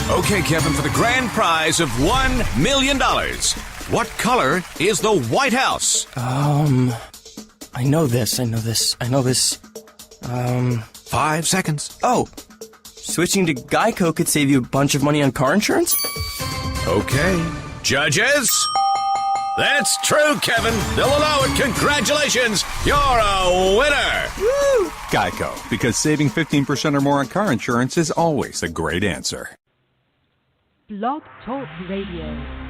Okay, Kevin, for the grand prize of $1 million, what color is the White House? I know this. 5 seconds. Oh, switching to Geico could save you a bunch of money on car insurance? Okay. Judges? That's true, Kevin. They'll allow it. Congratulations. You're a winner. Woo! Geico, because saving 15% or more on car insurance is always a great answer. Blog Talk Radio.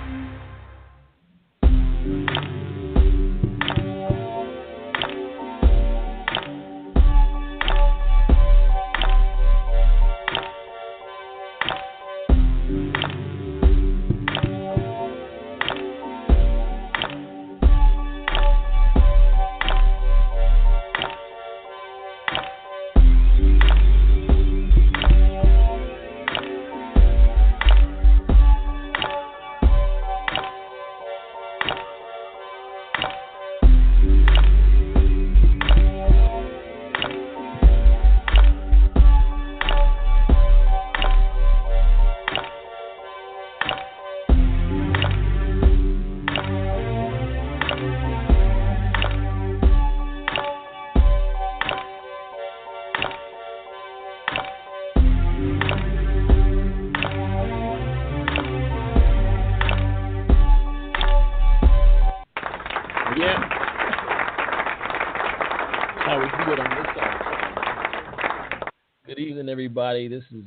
Everybody, this is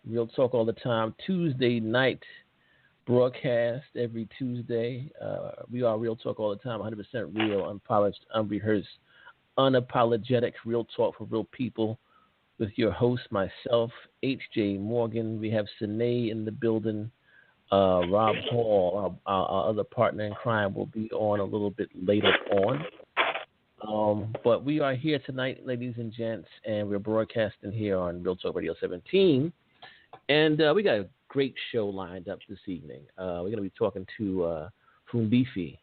Real Talk All the Time, Tuesday night broadcast every Tuesday. We are Real Talk All the Time, 100% real, unpolished, unrehearsed, unapologetic Real Talk for real people with your host, myself, H.J. Morgan. We have Sine in the building. Rob Hall, our other partner in crime, will be on a little bit later on. But we are here tonight, ladies and gents, and we're broadcasting here on Real Talk Radio 17. And we got a great show lined up this evening. We're going to be talking to Funde Fi,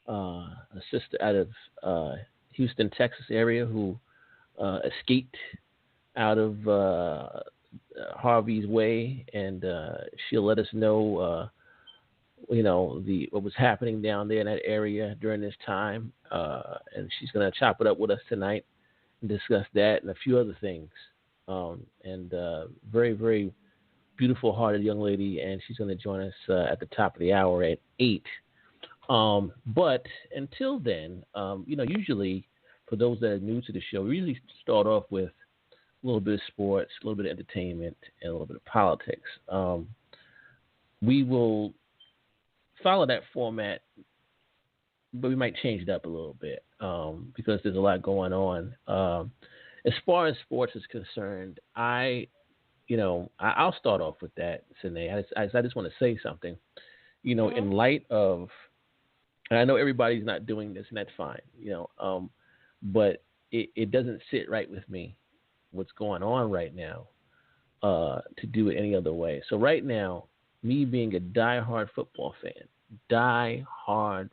a sister out of Houston, Texas area who escaped out of Harvey's way, and she'll let us know what was happening down there in that area during this time, and she's going to chop it up with us tonight and discuss that and a few other things. Very, very beautiful-hearted young lady, and she's going to join us at the top of the hour at 8. But until then, usually for those that are new to the show, we usually start off with a little bit of sports, a little bit of entertainment, and a little bit of politics. We will follow that format, but we might change it up a little bit because there's a lot going on. As far as sports is concerned, I'll start off with that, Sine. I just want to say something. In light of, and I know everybody's not doing this, and that's fine. But it doesn't sit right with me what's going on right now to do it any other way. So right now, me being a diehard football fan, diehard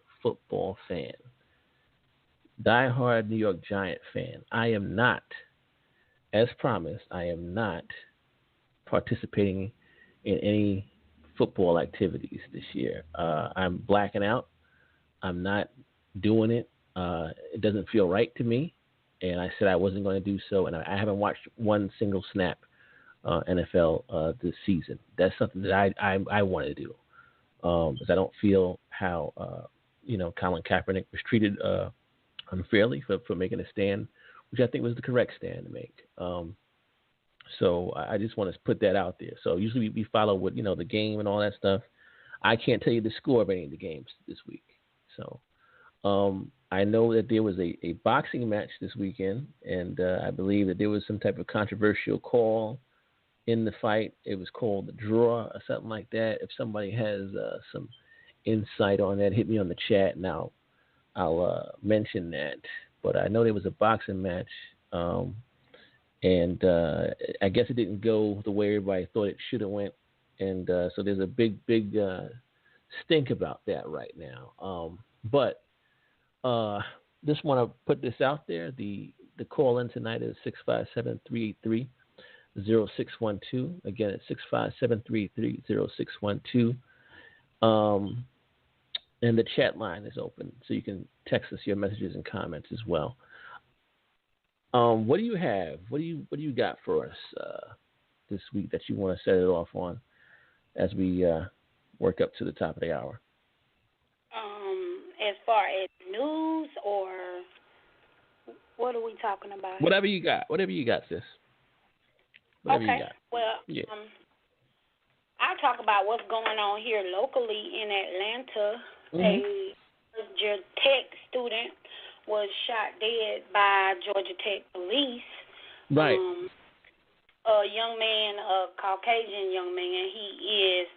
New York Giant fan, I am not, as promised, participating in any football activities this year. I'm blacking out. I'm not doing it. It doesn't feel right to me, and I said I wasn't going to do so, and I haven't watched one single snap NFL this season. That's something that I want to do because I don't feel how Colin Kaepernick was treated unfairly for making a stand, which I think was the correct stand to make. So I just want to put that out there. So usually we follow what the game and all that stuff. I can't tell you the score of any of the games this week. So I know that there was a boxing match this weekend, and I believe that there was some type of controversial call in the fight. It was called the draw or something like that. If somebody has some insight on that, hit me on the chat, and I'll mention that. But I know there was a boxing match, and I guess it didn't go the way everybody thought it should have went, and so there's a big stink about that right now. But just want to put this out there. The call in tonight is 657-383-9393. 0612. Again, it's 65733-0612. And the chat line is open, so you can text us your messages and comments as well. What do you have? What do you got for us this week that you want to set it off on as we work up to the top of the hour? As far as news, or what are we talking about? Whatever you got, sis. Whatever you got. Well, yeah. I'll talk about what's going on here locally in Atlanta. Mm-hmm. A Georgia Tech student was shot dead by Georgia Tech police. Right. A young man, a Caucasian young man, he is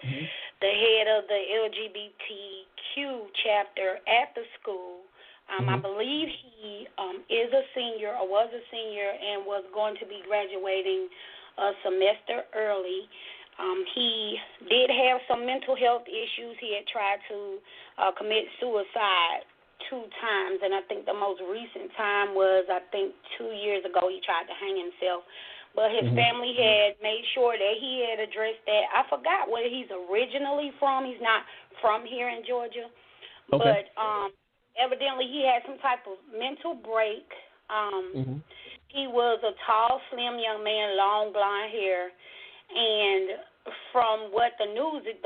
the head of the LGBTQ chapter at the school. I believe he is a senior or was a senior and was going to be graduating a semester early. He did have some mental health issues. He had tried to commit suicide 2 times, and I think the most recent time was, 2 years ago, he tried to hang himself. But his family had made sure that he had addressed that. I forgot where he's originally from. He's not from here in Georgia. Okay. But evidently he had some type of mental break. He was a tall, slim young man, long blonde hair. And from what the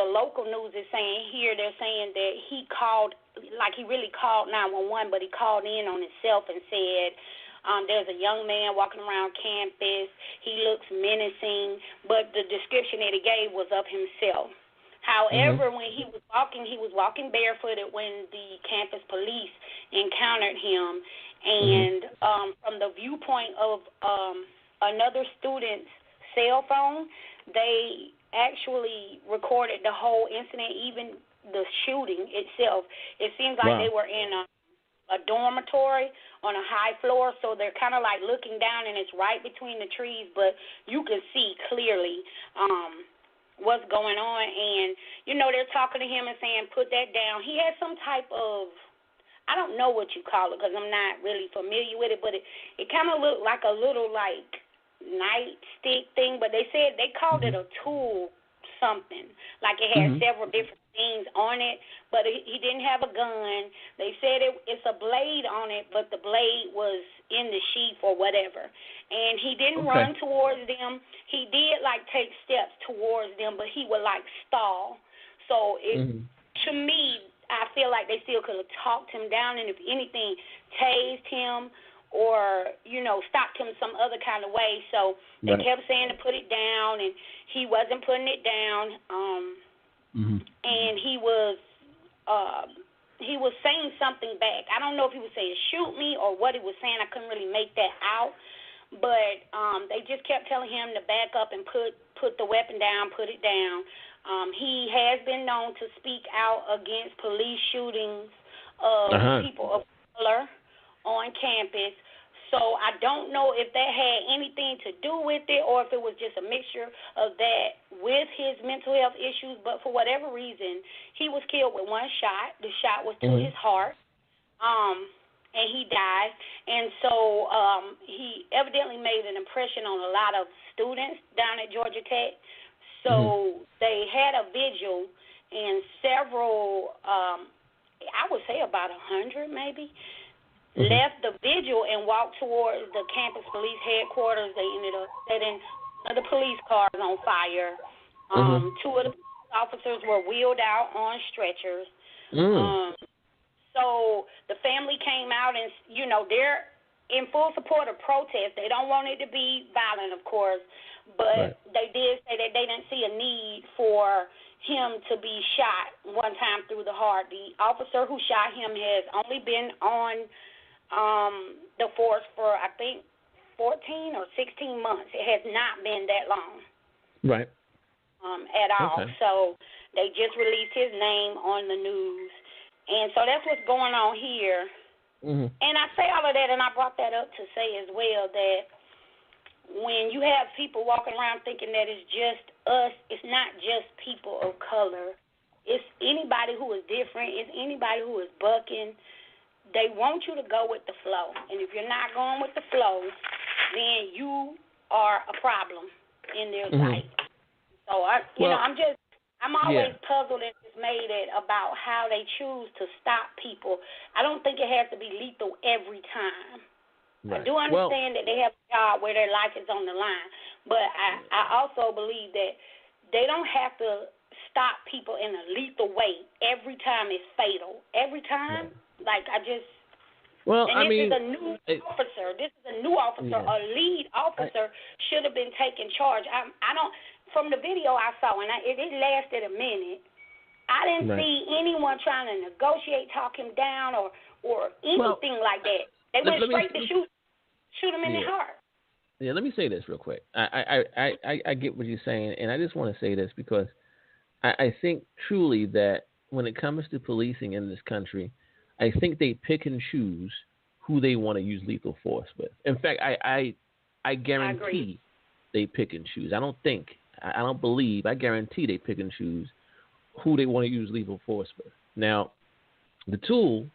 local news is saying here, they're saying that he called, like he really called 911, but he called in on himself and said, there's a young man walking around campus. He looks menacing, but the description that he gave was of himself. However, when he was walking barefooted when the campus police encountered him. And from the viewpoint of another student's cell phone, they actually recorded the whole incident, even the shooting itself. It seems like they were in a dormitory on a high floor, so they're kind of like looking down, and it's right between the trees, but you can see clearly what's going on. And, they're talking to him and saying, put that down. He had some type of, I don't know what you call it because I'm not really familiar with it, but it kind of looked like a little, like, nightstick thing, but they said they called it a tool something. Like it had several different things on it, but he didn't have a gun. They said it's a blade on it, but the blade was in the sheath or whatever. And he didn't run towards them. He did, like, take steps towards them, but he would, like, stall. So to me, I feel like they still could have talked him down and, if anything, tased him or, stopped him some other kind of way. So they kept saying to put it down, and he wasn't putting it down. And he was saying something back. I don't know if he was saying shoot me or what he was saying. I couldn't really make that out. But they just kept telling him to back up and put the weapon down, put it down. He has been known to speak out against police shootings of people of color on campus. So I don't know if that had anything to do with it or if it was just a mixture of that with his mental health issues. But for whatever reason, he was killed with one shot. The shot was to his heart, and he died. And so he evidently made an impression on a lot of students down at Georgia Tech. So they had a vigil, and several, I would say about 100 maybe, left the vigil and walked towards the campus police headquarters. They ended up setting the police cars on fire. 2 of the police officers were wheeled out on stretchers. So the family came out and, they're in full support of protest. They don't want it to be violent, of course, but they did say that they didn't see a need for him to be shot one time through the heart. The officer who shot him has only been on the force for, I think, 14 or 16 months. It has not been that long. Right. At all. Okay. So they just released his name on the news. And so that's what's going on here. And I say all of that, and I brought that up to say as well that when you have people walking around thinking that it's just us, it's not just people of color. It's anybody who is different. It's anybody who is bucking. They want you to go with the flow. And if you're not going with the flow, then you are a problem. in their sight. So I'm always puzzled and dismayed about how they choose to stop people. I don't think it has to be lethal every time. Right. I do understand that they have a job where their life is on the line, but I also believe that they don't have to stop people in a lethal way every time it's fatal. Every time, like I just. Well, and this is a new officer. This is a new officer. A lead officer should have been taking charge. I don't. From the video I saw, and it lasted a minute, I didn't see anyone trying to negotiate, talk him down, or anything like that. They went straight to shoot him in the heart. Yeah, let me say this real quick. I get what you're saying, and I just want to say this because I think truly that when it comes to policing in this country, I think they pick and choose who they want to use lethal force with. In fact, I guarantee they pick and choose. I don't believe, I guarantee they pick and choose who they want to use lethal force with. Now, the tool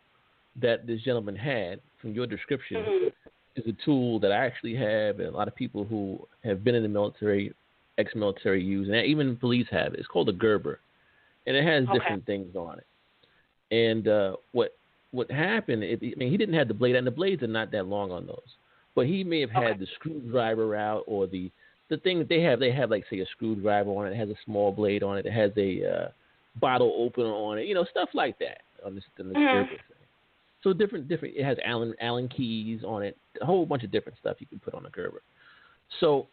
that this gentleman had, from your description, is a tool that I actually have, and a lot of people who have been in the military, ex-military use, and even police have it. It's called a Gerber, and it has different things on it. And what happened, he didn't have the blade, and the blades are not that long on those, but he may have had the screwdriver out or the thing that they have like, say, a screwdriver on it. It has a small blade on it. It has a bottle opener on it. Stuff like that on this Gerber thing. So different. It has Allen keys on it. A whole bunch of different stuff you can put on a Gerber. So,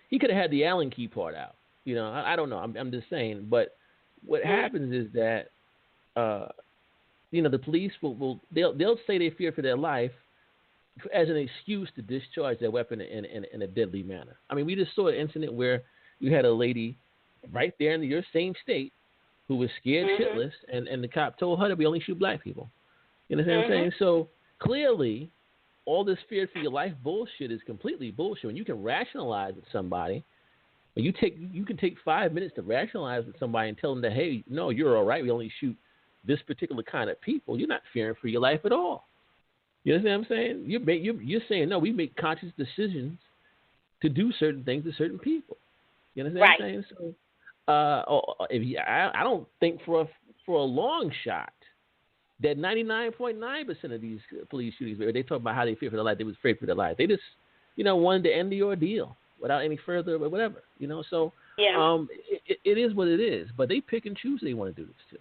he could have had the Allen key part out. I don't know. I'm just saying. But what happens is that, the police they'll say they fear for their life as an excuse to discharge their weapon in a deadly manner. We just saw an incident where you had a lady right there in your same state who was scared shitless, and the cop told her that we only shoot black people. You know what I'm saying? So clearly, all this fear for your life bullshit is completely bullshit. When you can rationalize with somebody, when you can take 5 minutes to rationalize with somebody and tell them that, hey, no, you're all right. We only shoot this particular kind of people. You're not fearing for your life at all. You know what I'm saying? You're saying, no, we make conscious decisions to do certain things to certain people. You know what I'm saying? So, I don't think for a long shot that 99.9% of these police shootings, where they talk about how they fear for their life, they was afraid for their life. They just, wanted to end the ordeal without any further, whatever. So it is what it is. But they pick and choose who they want to do this to.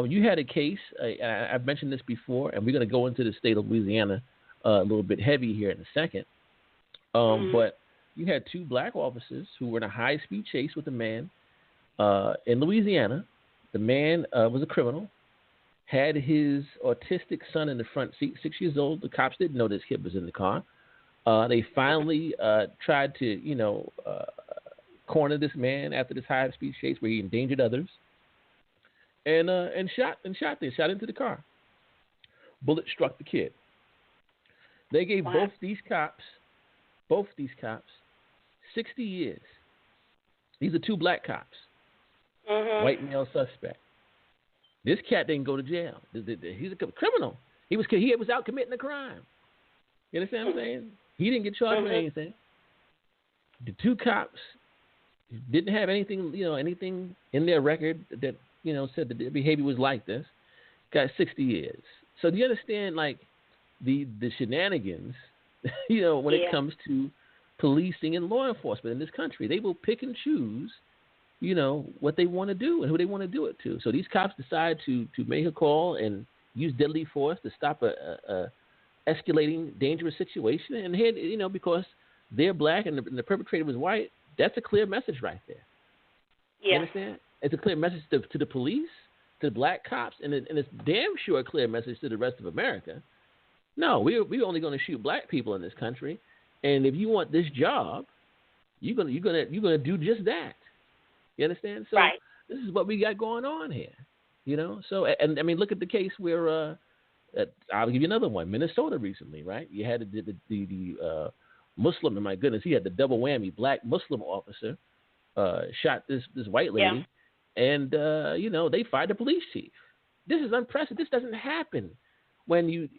You had a case, I've mentioned this before, and we're going to go into the state of Louisiana a little bit heavy here in a second. But you had two black officers who were in a high-speed chase with a man in Louisiana. The man was a criminal, had his autistic son in the front seat, 6 years old. The cops didn't know this kid was in the car. They finally tried to, corner this man after this high-speed chase where he endangered others. And shot into the car. Bullet struck the kid. They gave both these cops 60 years. These are two black cops. White male suspect. This cat didn't go to jail. He's a criminal. He was out committing a crime. You understand what I'm saying? He didn't get charged with anything. The two cops didn't have anything in their record that said that their behavior was like this. Got 60 years. So do you understand, like, the shenanigans, when it comes to policing and law enforcement in this country? They will pick and choose, what they want to do and who they want to do it to. So these cops decide to make a call and use deadly force to stop a escalating dangerous situation. And here, because they're black and the perpetrator was white, that's a clear message right there. Yeah. You understand? It's a clear message to the police, to the black cops, and it's damn sure a clear message to the rest of America. No, we're only going to shoot black people in this country, and if you want this job, you're gonna do just that. You understand? So this is what we got going on here. So and look at the case where I'll give you another one. Minnesota recently, right? You had the Muslim, and my goodness, he had the double whammy. Black Muslim officer shot this white lady. And, they fired the police chief. This is unprecedented. This doesn't happen when you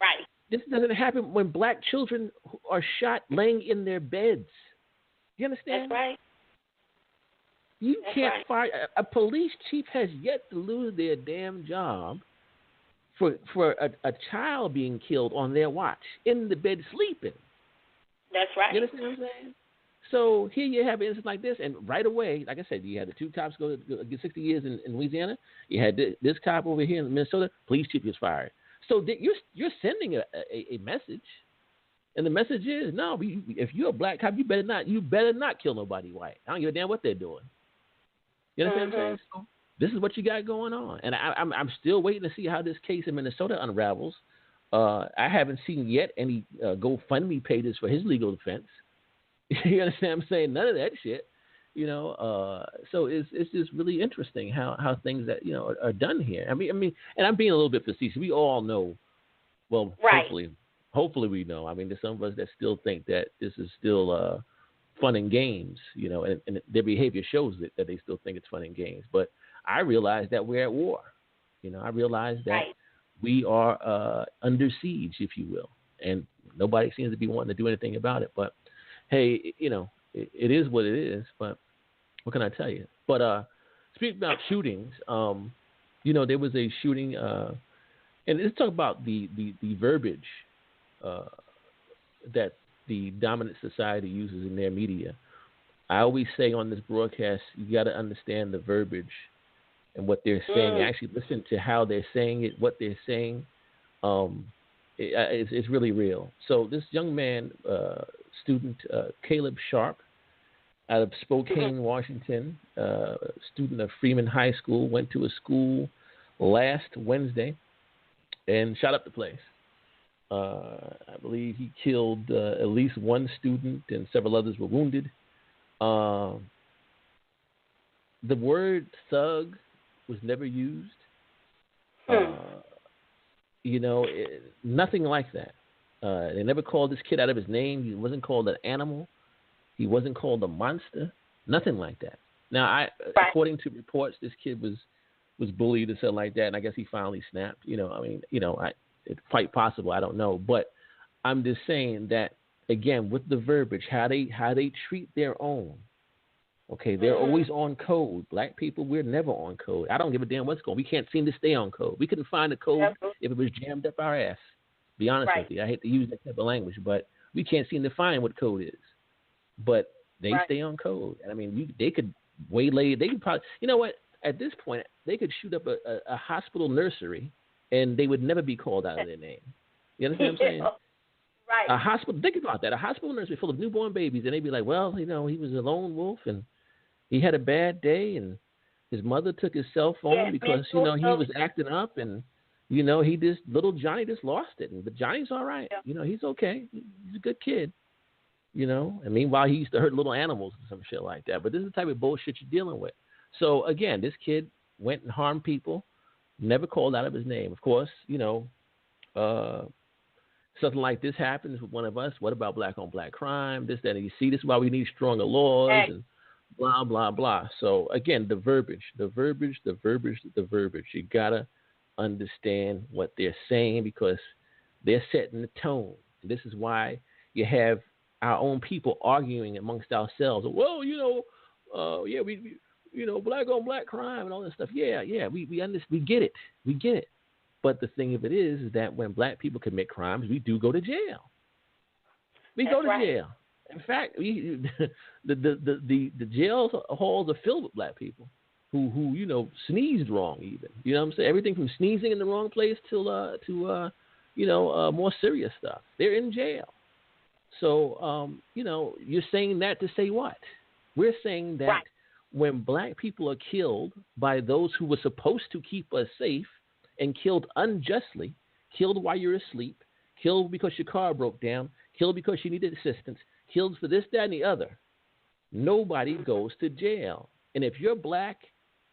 This doesn't happen when black children are shot laying in their beds. You understand? That's right. You can't fire a police chief has yet to lose their damn job for a child being killed on their watch in the bed sleeping. That's right. You understand what I'm saying? So here you have an instance like this, and right away, like I said, you had the 2 cops go get 60 years in Louisiana. You had this cop over here in Minnesota. Police chief was fired. So you're sending a message, and the message is no. If you're a black cop, you better not kill nobody white. I don't give a damn what they're doing. You understand what I'm saying? So this is what you got going on, and I'm still waiting to see how this case in Minnesota unravels. I haven't seen yet any GoFundMe pages for his legal defense. You understand what I'm saying? None of that shit. So it's just really interesting how things that are done here. I mean, and I'm being a little bit facetious. We all know. Well, right. hopefully we know. I mean, there's some of us that still think that this is still fun and games. And their behavior shows that they still think it's fun and games. But I realize that we're at war. I realize that we are under siege, if you will, and nobody seems to be wanting to do anything about it. But hey, it is what it is. But what can I tell you? But speaking about shootings, there was a shooting, and let's talk about the verbiage that the dominant society uses in their media. I always say on this broadcast, you got to understand the verbiage and what they're saying. Actually listen to how they're saying it, what they're saying. It's really real. So this young man, student Caleb Sharp, out of Spokane, Washington, student of Freeman High School, went to a school last Wednesday and shot up the place. I believe he killed at least one student and several others were wounded. The word thug was never used. Nothing like that. They never called this kid out of his name. He wasn't called an animal. He wasn't called a monster. Nothing like that. Now, according to reports, this kid was bullied or something like that, and I guess he finally snapped. It's quite possible. I don't know, but I'm just saying that again with the verbiage, how they treat their own. Okay, they're always on code. Black people, we're never on code. I don't give a damn what's going on. We can't seem to stay on code. We couldn't find a code if it was jammed up our ass. Be honest with you. I hate to use that type of language, but we can't seem to find what code is. But they stay on code. And I mean, they could waylay. They could probably, you know what? At this point, they could shoot up a hospital nursery, and they would never be called out of their name. You understand what I'm saying? Right. A hospital. Think about that. A hospital nursery full of newborn babies, and they'd be like, well, he was a lone wolf, and he had a bad day, and his mother took his cell phone because, he was acting up, and, little Johnny just lost it. But Johnny's all right. Yeah. He's okay. He's a good kid, And meanwhile, he used to hurt little animals and some shit like that. But this is the type of bullshit you're dealing with. So, again, this kid went and harmed people, never called out of his name. Of course, something like this happens with one of us. What about black-on-black crime? This, that, and you see, this is why we need stronger laws and blah, blah, blah. So, again, the verbiage. You got to understand what they're saying because they're setting the tone. This is why you have our own people arguing amongst ourselves. Well, we black-on-black crime and all that stuff. Yeah, we understand. We get it. But the thing of it is that when black people commit crimes, we do go to jail. We go to jail. In fact, the jail halls are filled with black people who sneezed wrong even. You know what I'm saying? Everything from sneezing in the wrong place to more serious stuff. They're in jail. So, you're saying that to say what? We're saying that when black people are killed by those who were supposed to keep us safe and killed unjustly, killed while you're asleep, killed because your car broke down, killed because you needed assistance, killed for this, that, and the other, nobody goes to jail. And if you're black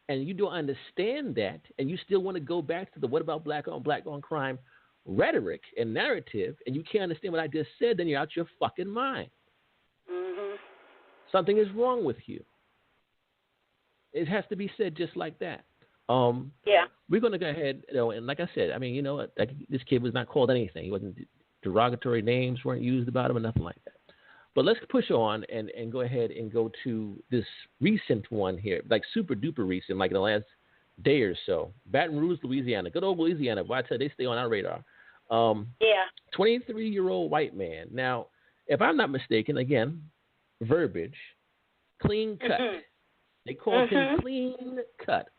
and you don't understand that and you still want to go back to the what about black on crime rhetoric and narrative and you can't understand what I just said, then you're out your fucking mind. Mm-hmm. Something is wrong with you. It has to be said just like that. We're going to go ahead, and like I said, I mean, like this kid was not called anything. He wasn't derogatory names weren't used about him or nothing like that. But let's push on and go ahead and go to this recent one here, like super duper recent, like in the last day or so. Baton Rouge, Louisiana. Good old Louisiana. Boy, I tell you, they stay on our radar. 23-year-old white man. Now, if I'm not mistaken, again, verbiage, clean cut. They call him clean cut.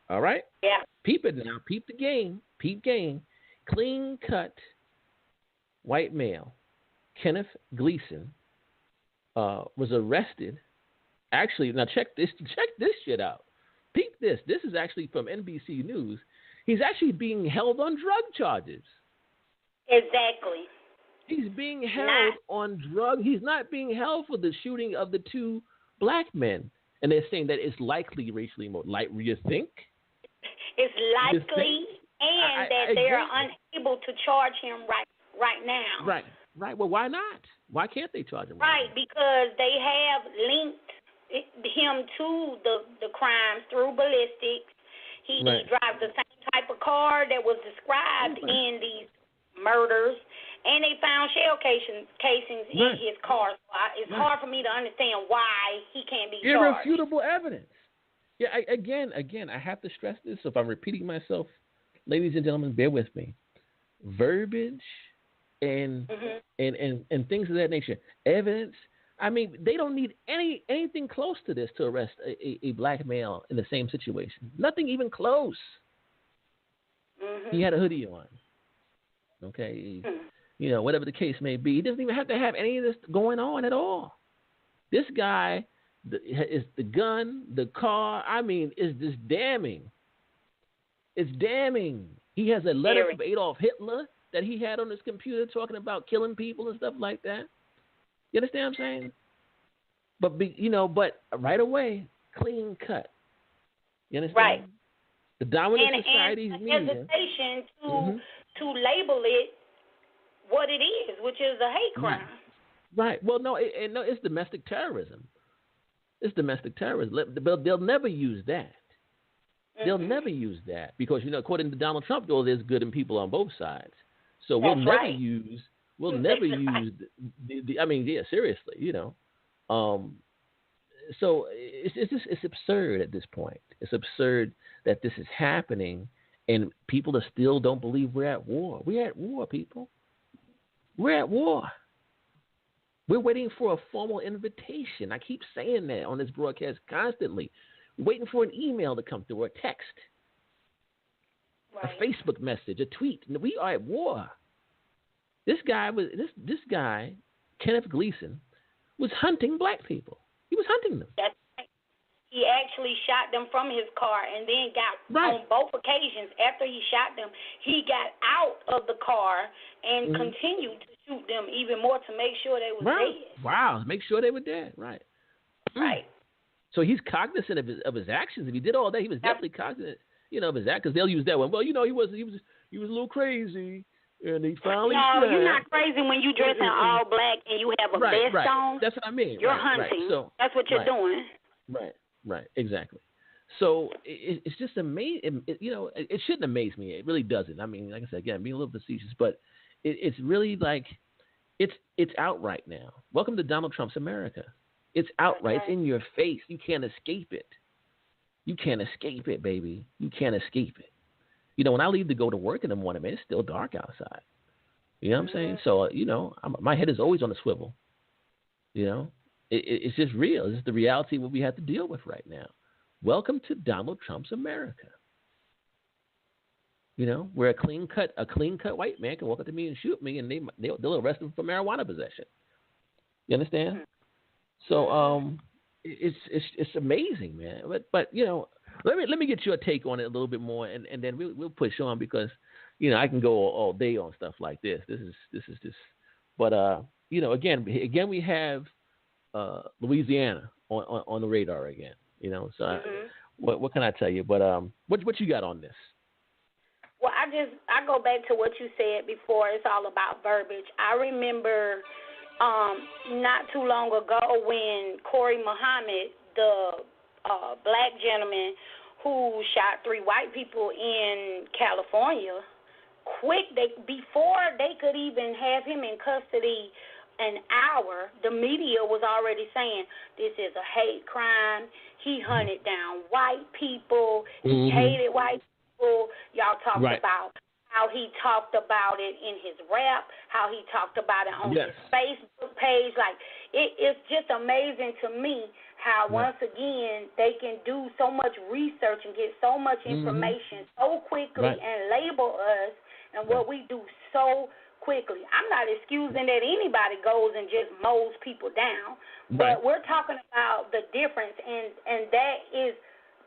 All right? Yeah. Peep it now. Peep the game. Peep game. Clean cut white male, Kenneth Gleason, was arrested. Actually, now check this shit out. Peep this. This is actually from NBC News. He's actually being held on drug charges. Exactly. He's being held on drug. He's not being held for the shooting of the two black men. And they're saying that it's likely racially motivated. You think? It's likely, and that they're unable to charge him right now. Right. Well, why not? Why can't they charge him? Right, because they have linked him to the crimes through ballistics. He drives the same type of car that was described in these murders, and they found shell casings in his car. So it's hard for me to understand why he can't be charged. Irrefutable evidence. Yeah, again, I have to stress this. So if I'm repeating myself, ladies and gentlemen, bear with me. Verbiage and things of that nature. Evidence. I mean, they don't need anything close to this to arrest a black male in the same situation. Nothing even close. He had a hoodie on. Okay, whatever the case may be, he doesn't even have to have any of this going on at all. This guy is the gun, the car. I mean, is just damning. It's damning. He has a letter from Adolf Hitler that he had on his computer talking about killing people and stuff like that. You understand what I'm saying? But but right away, clean cut. You understand? Right. The dominant society's media. Hesitation to label it what it is, which is a hate crime. Right. Well, no, it's domestic terrorism. It's domestic terrorism. They'll never use that. They'll never use that because according to Donald Trump, there's good in people on both sides. So we'll never use. I mean, seriously, So it's absurd at this point. It's absurd that this is happening, and people still don't believe we're at war. We're at war, people. We're at war. We're waiting for a formal invitation. I keep saying that on this broadcast constantly. We're waiting for an email to come through, or a text, a Facebook message, a tweet. We are at war. This guy, Kenneth Gleason, was hunting black people. He was hunting them. That's right. He actually shot them from his car and then got, on both occasions, after he shot them, he got out of the car and continued to shoot them even more to make sure they were dead. Wow, make sure they were dead. Right. So he's cognizant of his actions. If he did all that, he was definitely cognizant, of his actions. Because they'll use that one. Well, he was a little crazy. And he finally you're not crazy when you dress in all black and you have a vest on. That's what I mean. You're hunting. So, that's what you're doing. Right, exactly. So it's just amazing. It shouldn't amaze me. It really doesn't. I mean, like I said, again, being a little facetious, but it's really like it's outright now. Welcome to Donald Trump's America. It's outright. It's in your face. You can't escape it. You can't escape it, baby. You can't escape it. When I leave to go to work in the morning, man, it's still dark outside. You know what I'm saying? So, my head is always on a swivel. It's just real. It's just the reality of what we have to deal with right now. Welcome to Donald Trump's America. Where a clean cut white man can walk up to me and shoot me, and they'll arrest him for marijuana possession. You understand? So, it's amazing, man. But let me get your take on it a little bit more, and then we'll push on because I can go all day on stuff like this. This is just. But again we have Louisiana on the radar again. So what can I tell you? But what you got on this? Well, I go back to what you said before. It's all about verbiage. I remember not too long ago when Corey Muhammad, the black gentleman who shot 3 white people in California, quick. Before they could even have him in custody an hour, the media was already saying this is a hate crime. He hunted down white people. He hated white people. Y'all talked about how he talked about it in his rap, how he talked about it on his Facebook page. Like, it's just amazing to me how, once again, they can do so much research and get so much information so quickly and label us and what we do so quickly. I'm not excusing that anybody goes and just mows people down, but we're talking about the difference, and that is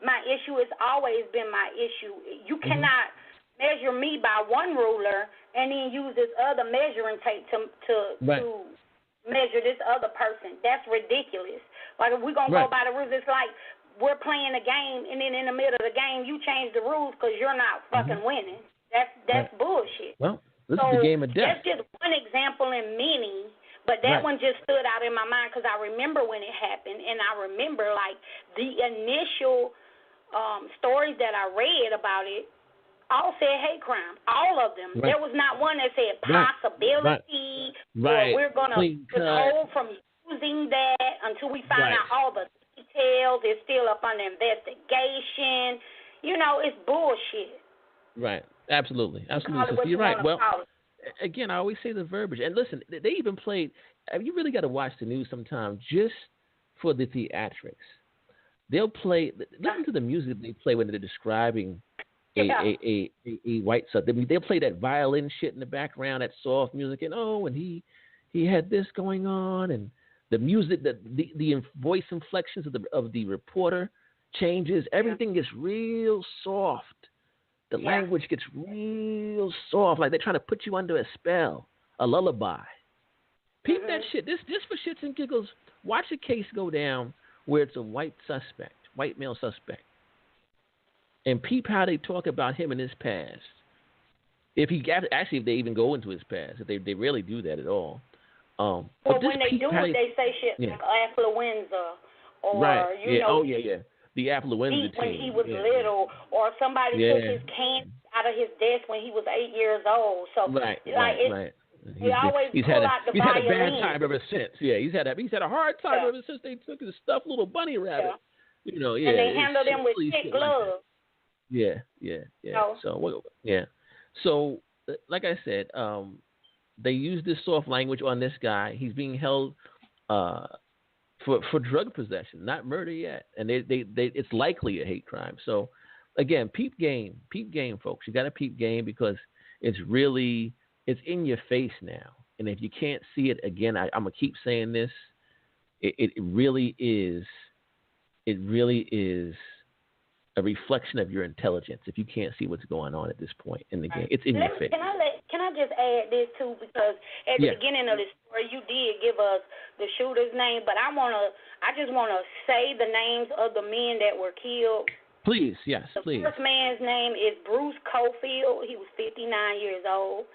my issue. It's always been my issue. You cannot measure me by one ruler and then use this other measuring tape to measure this other person. That's ridiculous. Like, if we're going to go by the rules, it's like we're playing a game, and then in the middle of the game, you change the rules because you're not fucking winning. That's bullshit. Well, this is the game of death. That's just one example in many, but that one just stood out in my mind because I remember when it happened, and I remember, like, the initial stories that I read about it all said hate crime, all of them. There was not one that said possibility, or we're going to withhold from using that until we find out all the details. It's still up under investigation. You know, it's bullshit. Right. Absolutely. So you're right. Well, again, I always say the verbiage. And listen, they even played, you really got to watch the news sometime just for the theatrics. They'll play, listen to the music they play when they're describing a white subject. I mean, they'll play that violin shit in the background, that soft music, and he had this going on, and the music, the voice inflections of the reporter changes. Everything gets real soft. The language gets real soft, like they're trying to put you under a spell, a lullaby. Peep that shit. This for shits and giggles. Watch a case go down where it's a white male suspect, and peep how they talk about him in his past. If they even go into his past, if they rarely do that at all. Well, when they do it, they say shit like affluenza, or you know. The affluenza when he was little, or somebody took his can out of his desk when he was 8 years old. So He's had a bad time ever since. Yeah, he's had a hard time ever since they took his stuffed little bunny rabbit. You know, and they handled him with thick gloves. So, like I said, they use this soft language on this guy. He's being held for drug possession, not murder yet, and they it's likely a hate crime. So, again, peep game, folks. You got to peep game because it's in your face now, and if you can't see it, again, I'm gonna keep saying this. It really is a reflection of your intelligence if you can't see what's going on at this point in the game. It's in your face. Can I just add this too, because at the beginning of the story you did give us the shooter's name, but I just wanna say the names of the men that were killed. Please, yes, please. The first man's name is Bruce Cofield. He was 59 years old.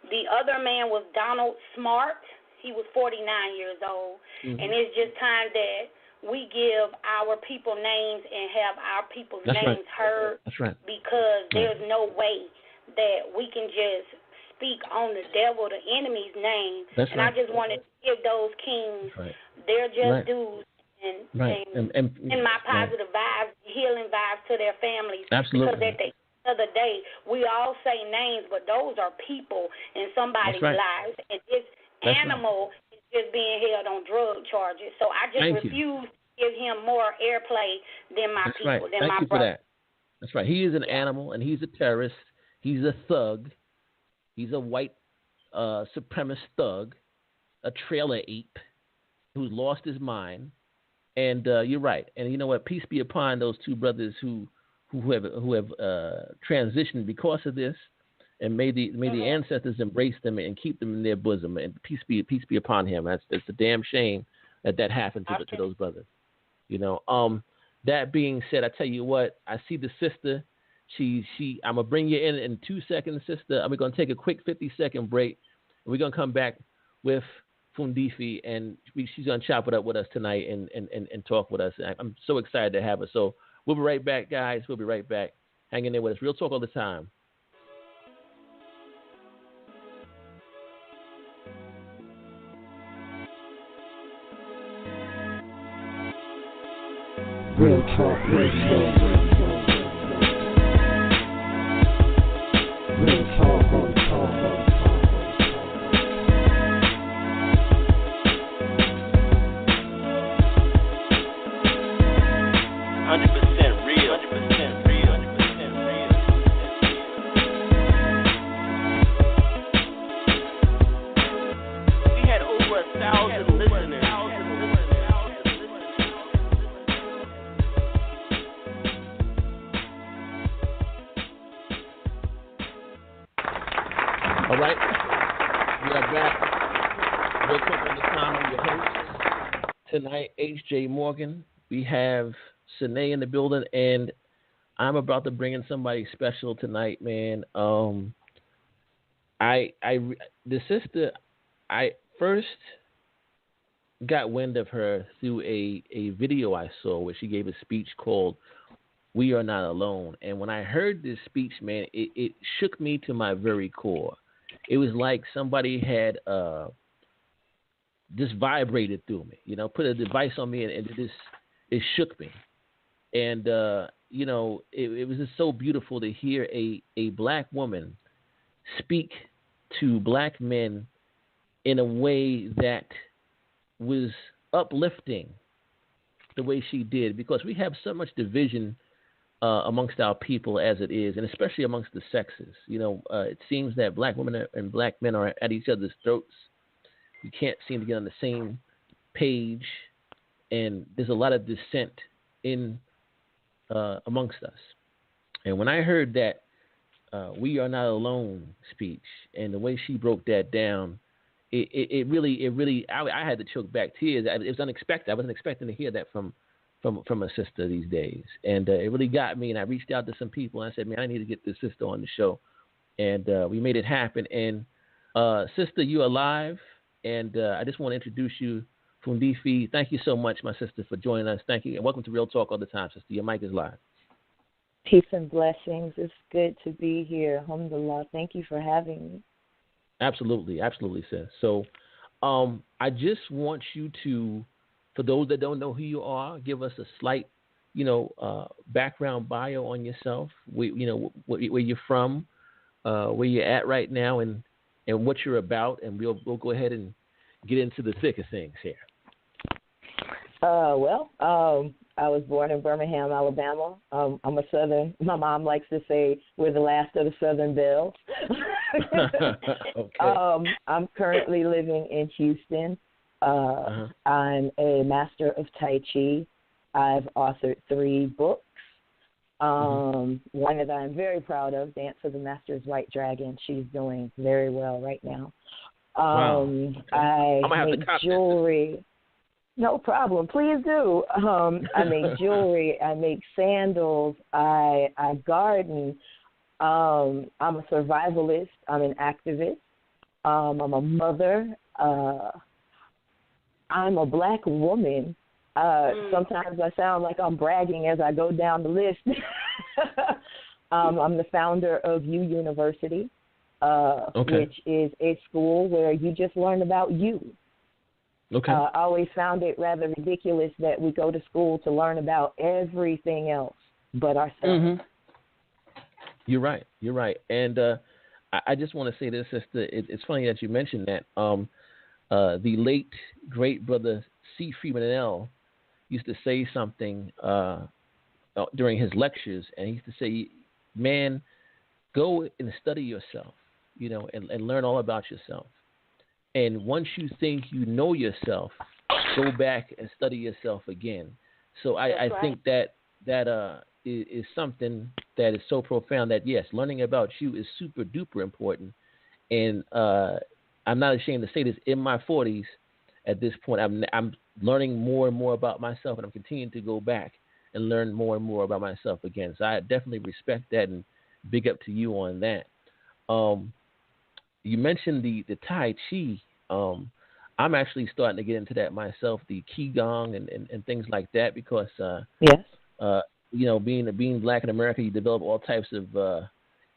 The other man was Donald Smart. He was 49 years old. And it's just time that we give our people names and have our people's names heard. That's right. Because there's no way that we can just speak on the devil, the enemy's name. That's and right. I just wanted to give those kings their just dues and my positive vibes, healing vibes to their families. Absolutely. Because at the end of the day, we all say names, but those are people in somebody's lives. And this animal is just being held on drug charges. So I just refuse to give him more airplay than my people, than my brother. That's right. He is an animal, and he's a terrorist. He's a thug. He's a white supremacist thug, a trailer ape who's lost his mind. And you're right. And you know what? Peace be upon those two brothers who have transitioned because of this. And may the ancestors embrace them and keep them in their bosom. And peace be upon him. That's a damn shame that happened to those brothers. You know. That being said, I tell you what. I see the sister. I'm gonna bring you in 2 seconds, sister. We're gonna take a quick 50-second break. And we're gonna come back with Funde Fi, and she's gonna chop it up with us tonight and talk with us. I'm so excited to have her. So we'll be right back, guys. We'll be right back. Hang in there with us. Real talk all the time. Real Talk Radio. Real Talk. 100% real. 100% real. 100% real. We had over 1,000 listeners. All right, we are back. Real quick on the time. I'm your host tonight, H.J. Morgan. We have Sine in the building, and I'm about to bring in somebody special tonight, man. The sister, I first got wind of her through a video I saw where she gave a speech called "We Are Not Alone," and when I heard this speech, man, it shook me to my very core. It was like somebody had just vibrated through me, put a device on me, and it shook me. And, it was just so beautiful to hear a black woman speak to black men in a way that was uplifting the way she did, because we have so much division amongst our people as it is, and especially amongst the sexes. It seems that black women and black men are at each other's throats. We can't seem to get on the same page, and there's a lot of dissent in amongst us. And when I heard that "We Are Not Alone" speech and the way she broke that down, it really I had to choke back tears. It was unexpected. I wasn't expecting to hear that from a sister these days, and it really got me. And I reached out to some people and I said, "Man, I need to get this sister on the show," and we made it happen. And sister, you are live, and I just want to introduce you, Funde Fi. Thank you so much, my sister, for joining us. Thank you, and welcome to Real Talk All the Time, sister. Your mic is live. Peace and blessings. It's good to be here. Alhamdulillah. Thank you for having me. Absolutely, sis. So, I just want you to, for those that don't know who you are, give us a slight, background bio on yourself. Where you're from, where you're at right now, and what you're about, and we'll go ahead and get into the thick of things here. I was born in Birmingham, Alabama. I'm a Southern. My mom likes to say we're the last of the Southern Belles. Okay. I'm currently living in Houston. I'm a master of Tai Chi. I've authored 3 books. One that I'm very proud of, Dance of the Master's White Dragon. She's doing very well right now. Wow. Okay. I I'm gonna have make to copy jewelry. No problem. Please do. I make jewelry. I make sandals. I garden. I'm a survivalist. I'm an activist. I'm a mother. I'm a black woman. Sometimes I sound like I'm bragging as I go down the list. I'm the founder of U University, which is a school where you just learn about you. Okay. I always found it rather ridiculous that we go to school to learn about everything else but ourselves. Mm-hmm. You're right. And I just want to say this, sister. It's funny that you mentioned that. The late, great brother C. Freeman L. used to say something during his lectures, and he used to say, man, go and study yourself, and learn all about yourself. And once you think you know yourself, go back and study yourself again. So I think that is something that is so profound that, yes, learning about you is super duper important. And I'm not ashamed to say this, in my 40s at this point, I'm learning more and more about myself, and I'm continuing to go back and learn more and more about myself again. So I definitely respect that, and big up to you on that. You mentioned the Tai Chi. I'm actually starting to get into that myself, the Qigong and things like that, because yes, being black in America, you develop all types of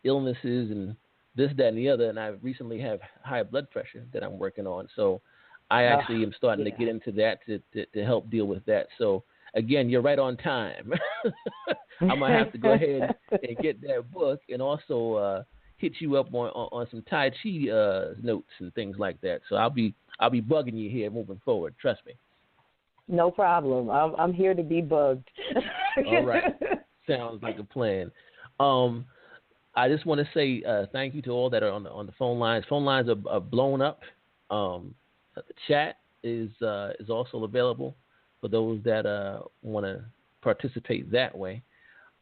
illnesses and this, that, and the other. And I recently have high blood pressure that I'm working on, so I actually am starting to get into that to help deal with that. So again, you're right on time. I'm gonna have to go ahead and get that book, and also hit you up on some Tai Chi notes and things like that. So I'll be bugging you here moving forward. Trust me. No problem. I'm here to be bugged. All right. Sounds like a plan. I just want to say thank you to all that are on the phone lines. Phone lines are blown up. The chat is also available for those that want to participate that way.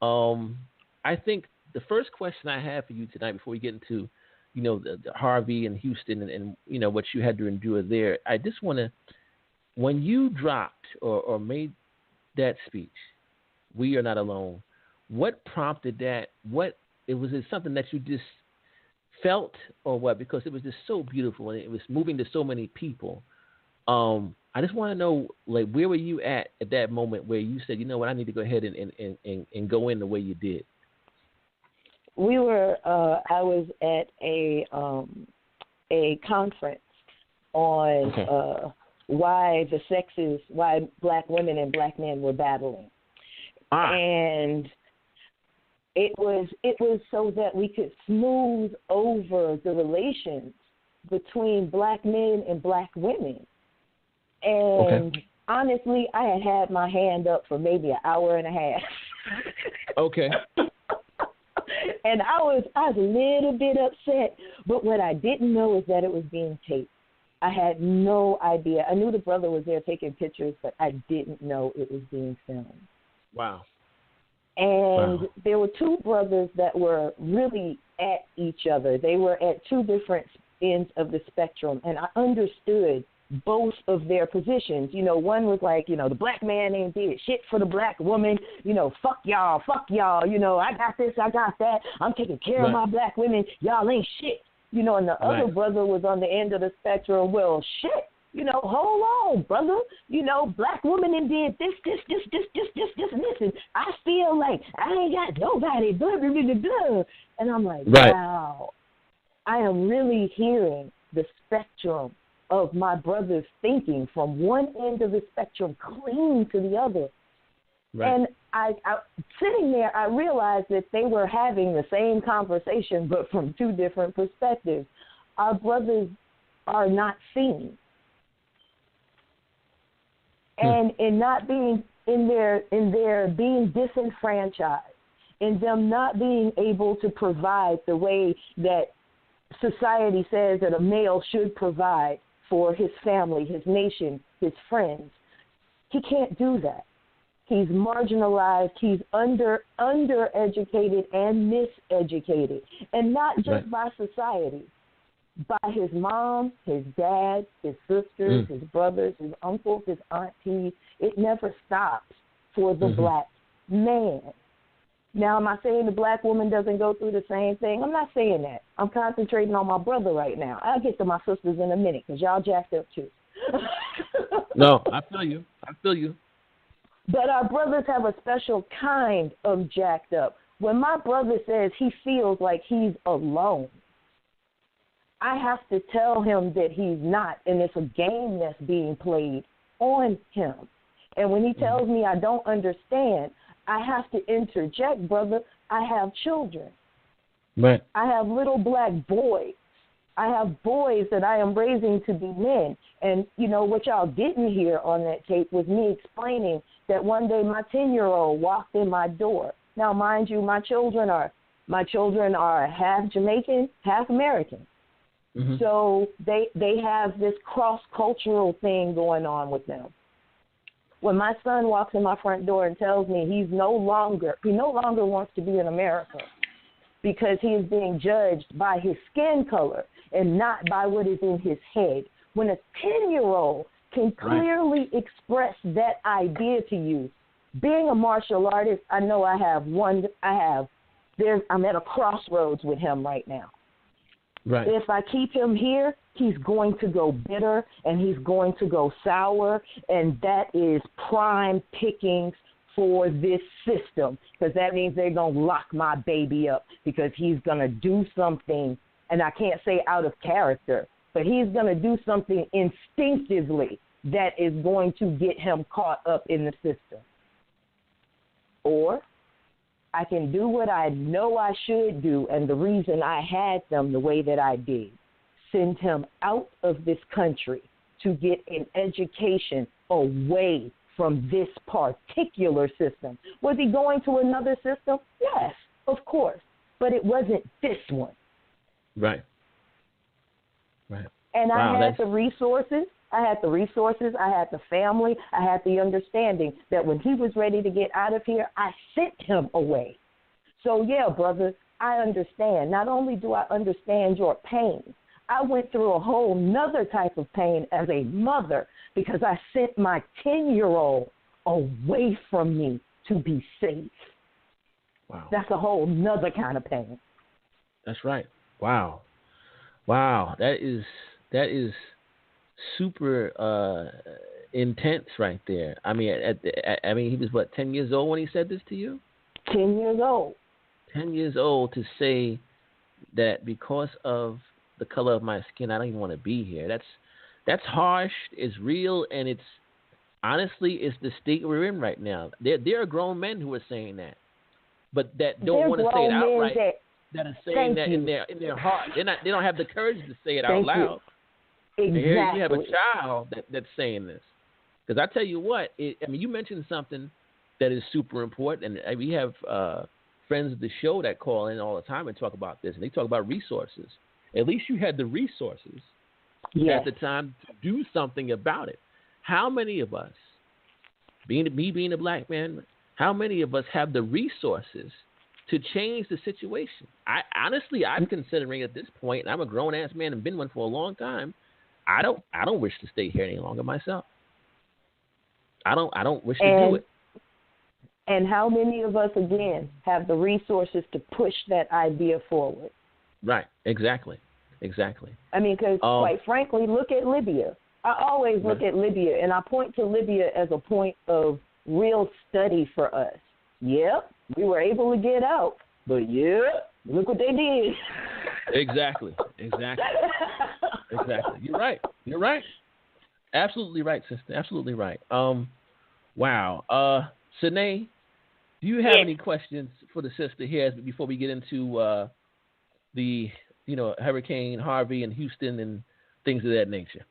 I think the first question I have for you tonight, before we get into, the Harvey and Houston and what you had to endure there, I just want to, when you dropped or made that speech, "We Are Not Alone," what prompted that? Was it something that you just felt, or what? Because it was just so beautiful and it was moving to so many people. I just want to know, like, where were you at that moment where you said, you know what, I need to go ahead and go in the way you did? We were. I was at a conference on why Black women and Black men were battling, and it was so that we could smooth over the relations between Black men and Black women. And honestly, I had my hand up for maybe an hour and a half. Okay. And I was a little bit upset, but what I didn't know is that it was being taped. I had no idea. I knew the brother was there taking pictures, but I didn't know it was being filmed. Wow. And there were two brothers that were really at each other. They were at two different ends of the spectrum, and I understood both of their positions. One was like, the Black man ain't did shit for the Black woman. Fuck y'all. I got this, I got that. I'm taking care of my Black women. Y'all ain't shit. And the other brother was on the end of the spectrum. Well, shit. Hold on, brother. Black woman and did this, and this. And I feel like I ain't got nobody. Blah, blah, blah, blah. And I'm like, wow. I am really hearing the spectrum of my brother's thinking from one end of the spectrum clean to the other. Right. And I sitting there, I realized that they were having the same conversation, but from two different perspectives. Our brothers are not seen. And in not being in their being disenfranchised, in them not being able to provide the way that society says that a male should provide for his family, his nation, his friends, he can't do that. He's marginalized. He's undereducated and miseducated, and not just by society, by his mom, his dad, his sisters, his brothers, his uncles, his aunties. It never stops for the Black man. Now, am I saying the Black woman doesn't go through the same thing? I'm not saying that. I'm concentrating on my brother right now. I'll get to my sisters in a minute because y'all jacked up too. No, I feel you. But our brothers have a special kind of jacked up. When my brother says he feels like he's alone, I have to tell him that he's not, and it's a game that's being played on him. And when he tells me I don't understand, I have to interject, brother. I have children. Right. I have little Black boys. I have boys that I am raising to be men. And, what y'all didn't hear on that tape was me explaining that one day my 10-year-old walked in my door. Now, mind you, my children are half Jamaican, half American. So they have this cross-cultural thing going on with them. When my son walks in my front door and tells me he no longer wants to be in America because he is being judged by his skin color and not by what is in his head. When a 10-year-old can clearly express that idea to you, being a martial artist, I know I'm at a crossroads with him right now. Right. If I keep him here, he's going to go bitter and he's going to go sour, and that is prime pickings for this system, because that means they're going to lock my baby up because he's going to do something, and I can't say out of character, but he's going to do something instinctively that is going to get him caught up in the system. Or I can do what I know I should do, and the reason I had them the way that I did, send him out of this country to get an education away from this particular system. Was he going to another system? Yes, of course. But it wasn't this one. Right. And Wow, I had the resources. I had the family. I had the understanding that when he was ready to get out of here, I sent him away. So, yeah, brother, I understand. Not only do I understand your pain, I went through a whole nother type of pain as a mother because I sent my 10-year-old away from me to be safe. Wow. That's a whole nother kind of pain. That's right. Wow. That is super intense right there. I mean, he was what, 10 years old when he said this to you? 10 years old. 10 years old to say that because of the color of my skin, I don't even want to be here. That's harsh. It's real, and it's honestly, it's the state we're in right now. There are grown men who are saying that, but that don't want to say it outright. That are saying that in their heart. They don't have the courage to say it out loud. Exactly. And here you have a child that's saying this. Because I tell you what, you mentioned something that is super important, and we have friends of the show that call in all the time and talk about this, and they talk about resources. At least you had the resources at the time to do something about it. How many of us, being a black man, how many of us have the resources to change the situation? I'm considering at this point, and I'm a grown ass man and been one for a long time. I don't wish to stay here any longer myself. I don't wish to do it. And how many of us again have the resources to push that idea forward? Right. Exactly. I mean, because quite frankly, look at Libya. I always look at Libya, and I point to Libya as a point of real study for us. Yep, we were able to get out, but look what they did. Exactly. You're right. Absolutely right, sister. Absolutely right. Wow. Sine, do you have any questions for the sister here before we get into the Hurricane Harvey in Houston and things of that nature?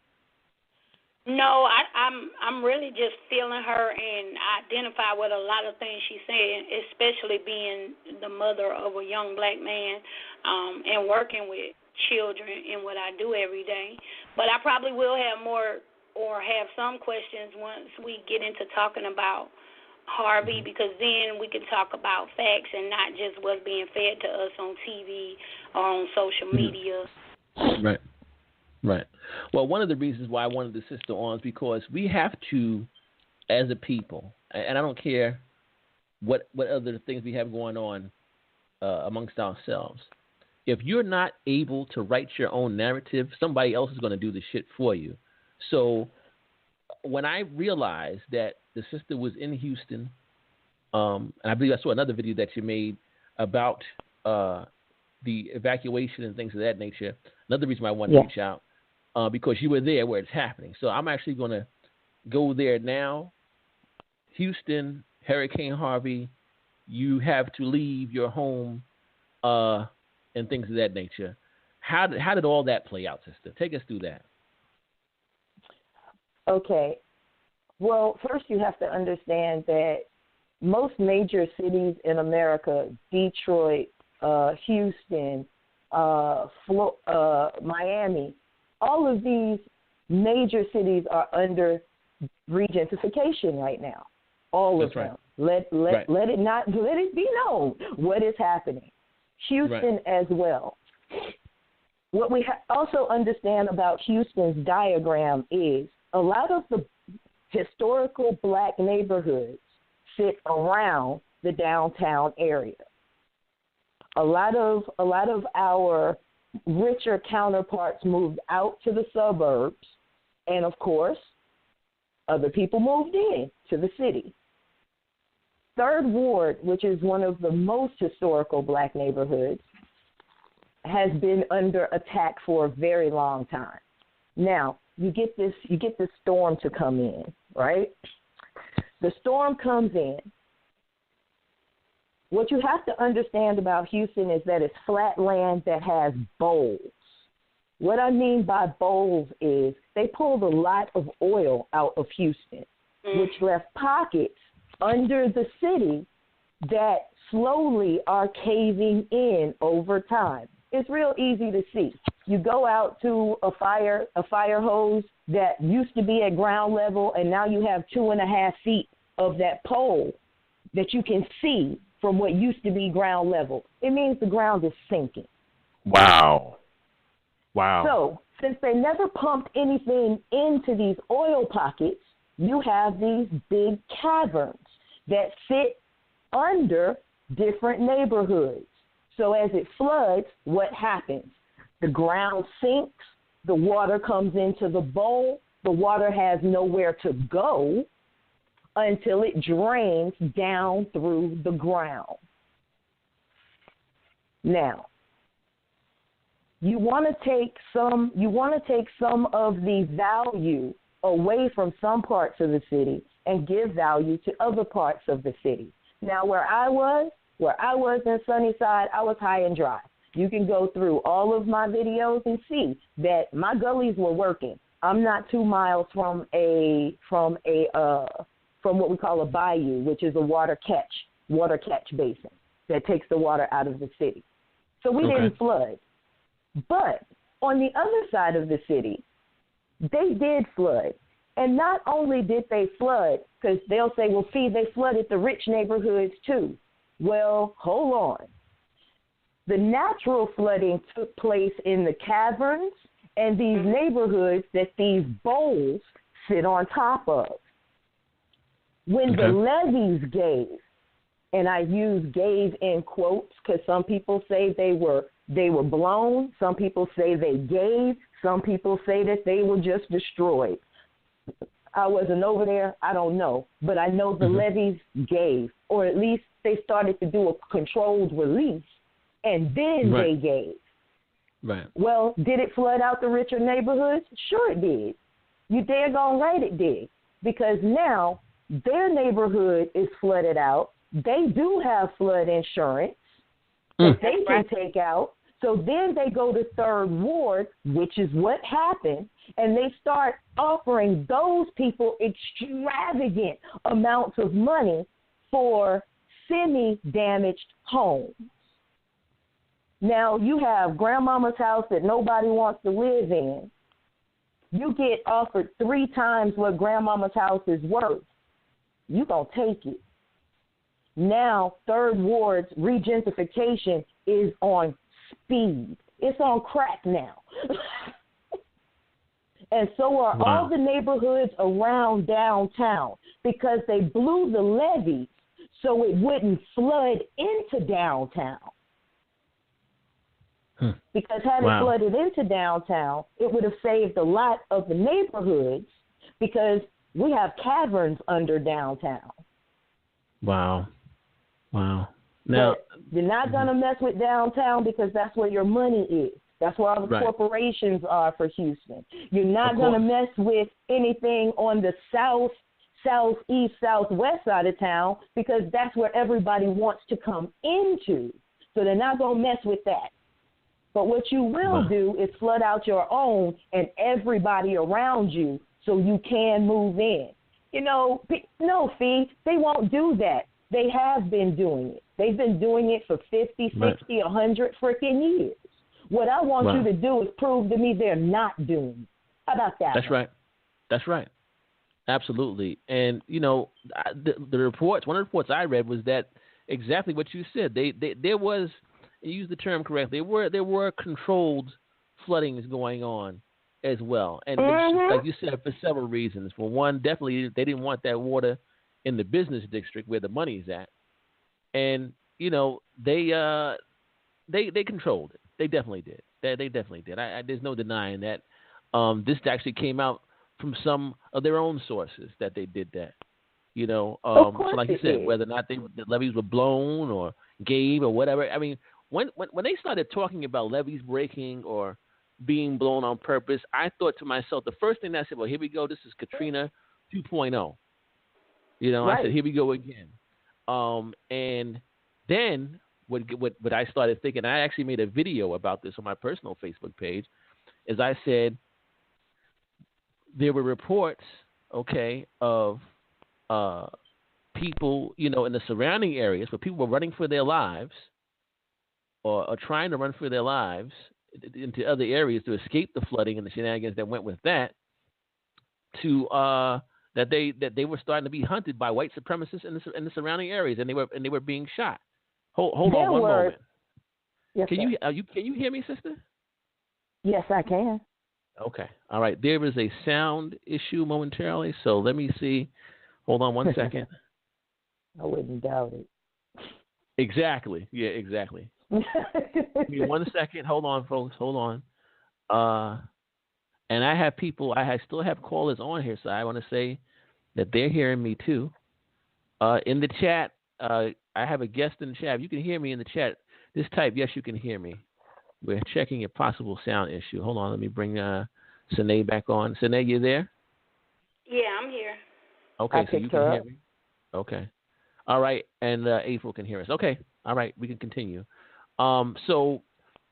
No, I'm really just feeling her and I identify with a lot of things she's saying, especially being the mother of a young black man and working with children in what I do every day. But I probably will have more or have some questions once we get into talking about Harvey, because then we can talk about facts and not just what's being fed to us on TV or on social media. Right. Well, one of the reasons why I wanted the sister on is because we have to, as a people, and I don't care what other things we have going on amongst ourselves, if you're not able to write your own narrative, somebody else is going to do the shit for you. So when I realized that the sister was in Houston, and I believe I saw another video that you made about the evacuation and things of that nature, another reason why I wanted to reach out, because you were there where it's happening. So I'm actually going to go there now. Houston, Hurricane Harvey, you have to leave your home and things of that nature. How did all that play out, sister? Take us through that. Okay. Well, first you have to understand that most major cities in America, Detroit, Houston, Miami, all of these major cities are under regentification right now. All of them. Let it be known what is happening. Houston as well. What we also understand about Houston's diagram is a lot of the historical black neighborhoods sit around the downtown area. A lot of our richer counterparts moved out to the suburbs, and of course, other people moved in to the city. Third Ward, which is one of the most historical black neighborhoods, has been under attack for a very long time. Now, you get this storm to come in, right? The storm comes in. What you have to understand about Houston is that it's flat land that has bowls. What I mean by bowls is they pulled a lot of oil out of Houston, which left pockets under the city that slowly are caving in over time. It's real easy to see. You go out to a fire hose that used to be at ground level, and now you have 2.5 feet of that pole that you can see from what used to be ground level. It means the ground is sinking. Wow. So, since they never pumped anything into these oil pockets, you have these big caverns that sit under different neighborhoods. So as it floods, what happens? The ground sinks, the water comes into the bowl, the water has nowhere to go until it drains down through the ground. Now, you want to take some of the value away from some parts of the city and give value to other parts of the city. Now, where I was in Sunnyside, I was high and dry. You can go through all of my videos and see that my gullies were working. I'm not 2 miles from what we call a bayou, which is a water catch basin that takes the water out of the city. So we didn't flood. But on the other side of the city, they did flood. And not only did they flood, because they'll say, well, see, they flooded the rich neighborhoods too. Well, hold on. The natural flooding took place in the caverns and these neighborhoods that these bowls sit on top of. When the levees gave, and I use gave in quotes because some people say they were blown, some people say they gave, some people say that they were just destroyed. I wasn't over there, I don't know, but I know the levees gave, or at least they started to do a controlled release, and then they gave. Right. Well, did it flood out the richer neighborhoods? Sure it did. You daggone right it did, because now their neighborhood is flooded out. They do have flood insurance that they can take out. So then they go to Third Ward, which is what happened, and they start offering those people extravagant amounts of money for semi-damaged homes. Now, you have grandmama's house that nobody wants to live in. You get offered 3 times what grandmama's house is worth. You're going to take it. Now, Third Ward's regentification is on speed. It's on crack now. And so are all the neighborhoods around downtown because they blew the levees so it wouldn't flood into downtown. Because had it flooded into downtown, it would have saved a lot of the neighborhoods because we have caverns under downtown. Wow. Now, but you're not going to mess with downtown because that's where your money is. That's where all the corporations are for Houston. You're not going to mess with anything on the south, southeast, southwest side of town because that's where everybody wants to come into. So they're not going to mess with that. But what you will do is flood out your own and everybody around you so you can move in. You know, no, Fee, they won't do that. They have been doing it. They've been doing it for 50, 60, 100 freaking years. What I want you to do is prove to me they're not doing it. How about that? That's right. Absolutely. And, you know, the reports, one of the reports I read was that exactly what you said. There was, you used the term correctly, there were controlled floodings going on as well. And like you said, for several reasons. For one, definitely they didn't want that water in the business district where the money's at. And, you know, they controlled it. They definitely did. They definitely did. There's no denying that. This actually came out from some of their own sources that they did that. You know, so like you said, whether or not the levees were blown or gave or whatever. I mean, when they started talking about levees breaking or being blown on purpose, I thought to myself, the first thing I said, well, here we go. This is Katrina 2.0. You know, I said, here we go again. And then what I started thinking, I actually made a video about this on my personal Facebook page, is I said there were reports, okay, of people, in the surrounding areas where people were running for their lives or trying to run for their lives into other areas to escape the flooding and the shenanigans that went with that, to that they were starting to be hunted by white supremacists in the surrounding areas, and they were being shot. Hold on one moment. Yes, can you hear me, sister? Yes, I can. Okay. All right. There is a sound issue momentarily, so let me see. Hold on one second. I wouldn't doubt it. Exactly. Yeah, exactly. Give me 1 second. Hold on, folks. Hold on. And I have people, I still have callers on here, so I want to say that they're hearing me too. In the chat, I have a guest in the chat. If you can hear me in the chat, just type, yes, you can hear me. We're checking a possible sound issue. Hold on, let me bring Sine back on. Sine, you there? Yeah, I'm here. Okay, so you can hear me? Okay. All right, and April can hear us. Okay, all right, we can continue. So,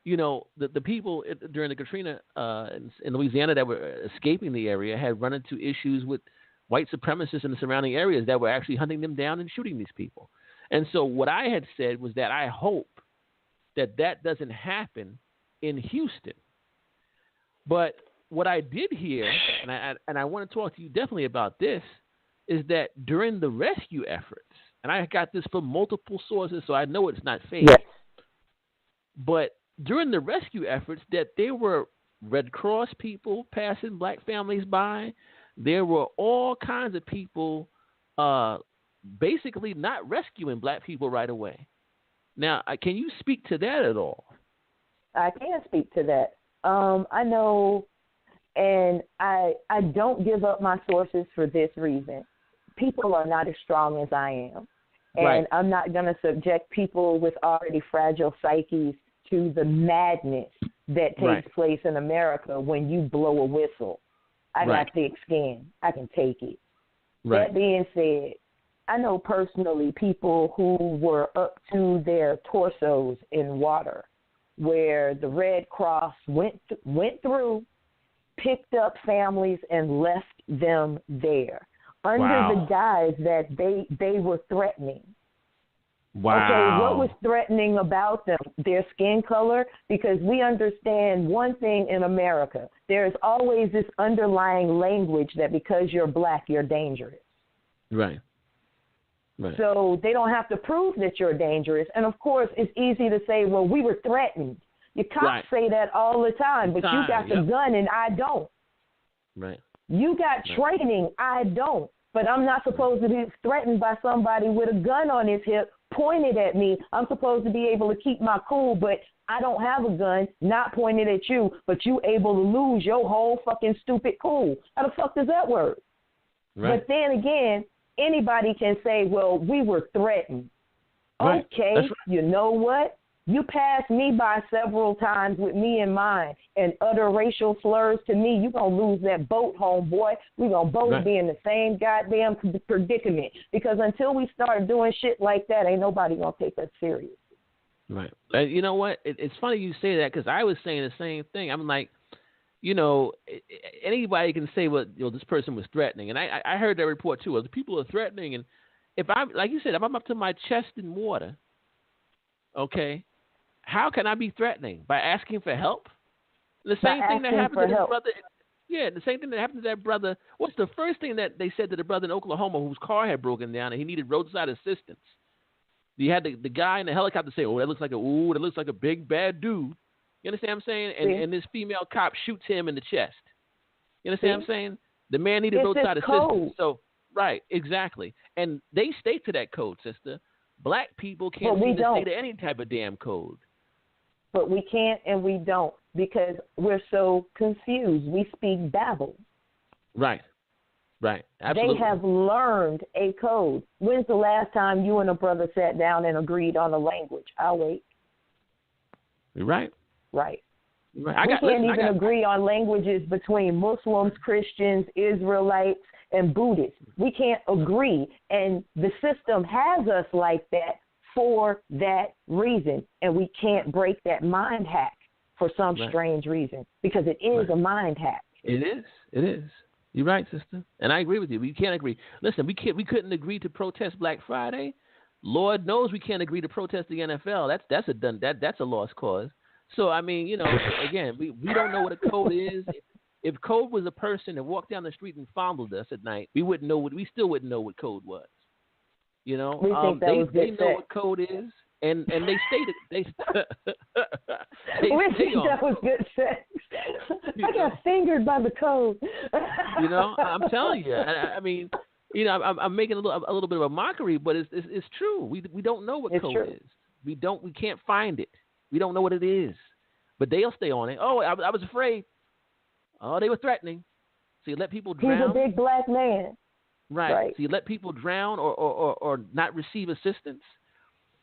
the people during the Katrina in Louisiana that were escaping the area had run into issues with white supremacists in the surrounding areas that were actually hunting them down and shooting these people. And so what I had said was that I hope that doesn't happen in Houston. But what I did hear, and I want to talk to you definitely about this, is that during the rescue efforts, and I got this from multiple sources, so I know it's not fake. Yes. But during the rescue efforts, that there were Red Cross people passing black families by. There were all kinds of people basically not rescuing black people right away. Now, can you speak to that at all? I can speak to that. I know, and I don't give up my sources for this reason. People are not as strong as I am. And right. I'm not going to subject people with already fragile psyches to the madness that takes right. place in America when you blow a whistle. I right. got thick skin. I can take it. Right. That being said, I know personally people who were up to their torsos in water, where the Red Cross went through, picked up families, and left them there under wow. the guise that they were threatening. Wow. Okay, what was threatening about them? Their skin color? Because we understand one thing in America. There's always this underlying language that because you're black, you're dangerous. Right. Right. So they don't have to prove that you're dangerous. And, of course, it's easy to say, well, we were threatened. Your cops right. say that all the time, but you got the gun and I don't. Right. You got training, I don't. But I'm not supposed to be threatened by somebody with a gun on his hip pointed at me. I'm supposed to be able to keep my cool, but I don't have a gun, not pointed at you, but you able to lose your whole fucking stupid cool. How the fuck does that work? Right. But then again, anybody can say, well, we were threatened. Right. Okay, right. You know what? You passed me by several times with me in mind and utter racial slurs to me. You're going to lose that boat, homeboy. We're going to both right. be in the same goddamn predicament. Because until we start doing shit like that, ain't nobody going to take us serious. Right. You know what? It's funny you say that because I was saying the same thing. I'm like, anybody can say, well, this person was threatening. And I heard that report too. The people are threatening. And if I'm, like you said, if I'm up to my chest in water, okay, how can I be threatening? By asking for help? The same thing that happened to his brother. Yeah, the same thing that happened to that brother. What's the first thing that they said to the brother in Oklahoma whose car had broken down and he needed roadside assistance? You had the guy in the helicopter say, that looks like a big bad dude. You understand what I'm saying? And this female cop shoots him in the chest. You understand what I'm saying? The man needed roadside assistance. So, right, exactly. And they stay to that code, sister. Black people can't seem to stay to any type of damn code. But we can't and we don't because we're so confused. We speak babble. Right. Right. Absolutely. They have learned a code. When's the last time you and a brother sat down and agreed on a language? I'll wait. You're right. Right. We can't even agree on languages between Muslims, Christians, Israelites, and Buddhists. We can't agree. And the system has us like that for that reason, and we can't break that mind hack for some strange reason, because it is a mind hack. It is. It is. You're right, sister, and I agree with you. We can't agree. Listen, we couldn't agree to protest Black Friday. Lord knows we can't agree to protest the NFL. That's a lost cause. So I mean, again, we don't know what a code is. If code was a person that walked down the street and fondled us at night, we still wouldn't know what code was. We think they know what code is, and they stated we think that was good sex. I got fingered by the code. I'm telling you. I mean, I'm making a little bit of a mockery, but it's true. We don't know what code is. We can't find it. We don't know what it is. But they'll stay on it. Oh, I was afraid. Oh, they were threatening. So you let people drown. He's a big black man. Right. So you let people drown or not receive assistance.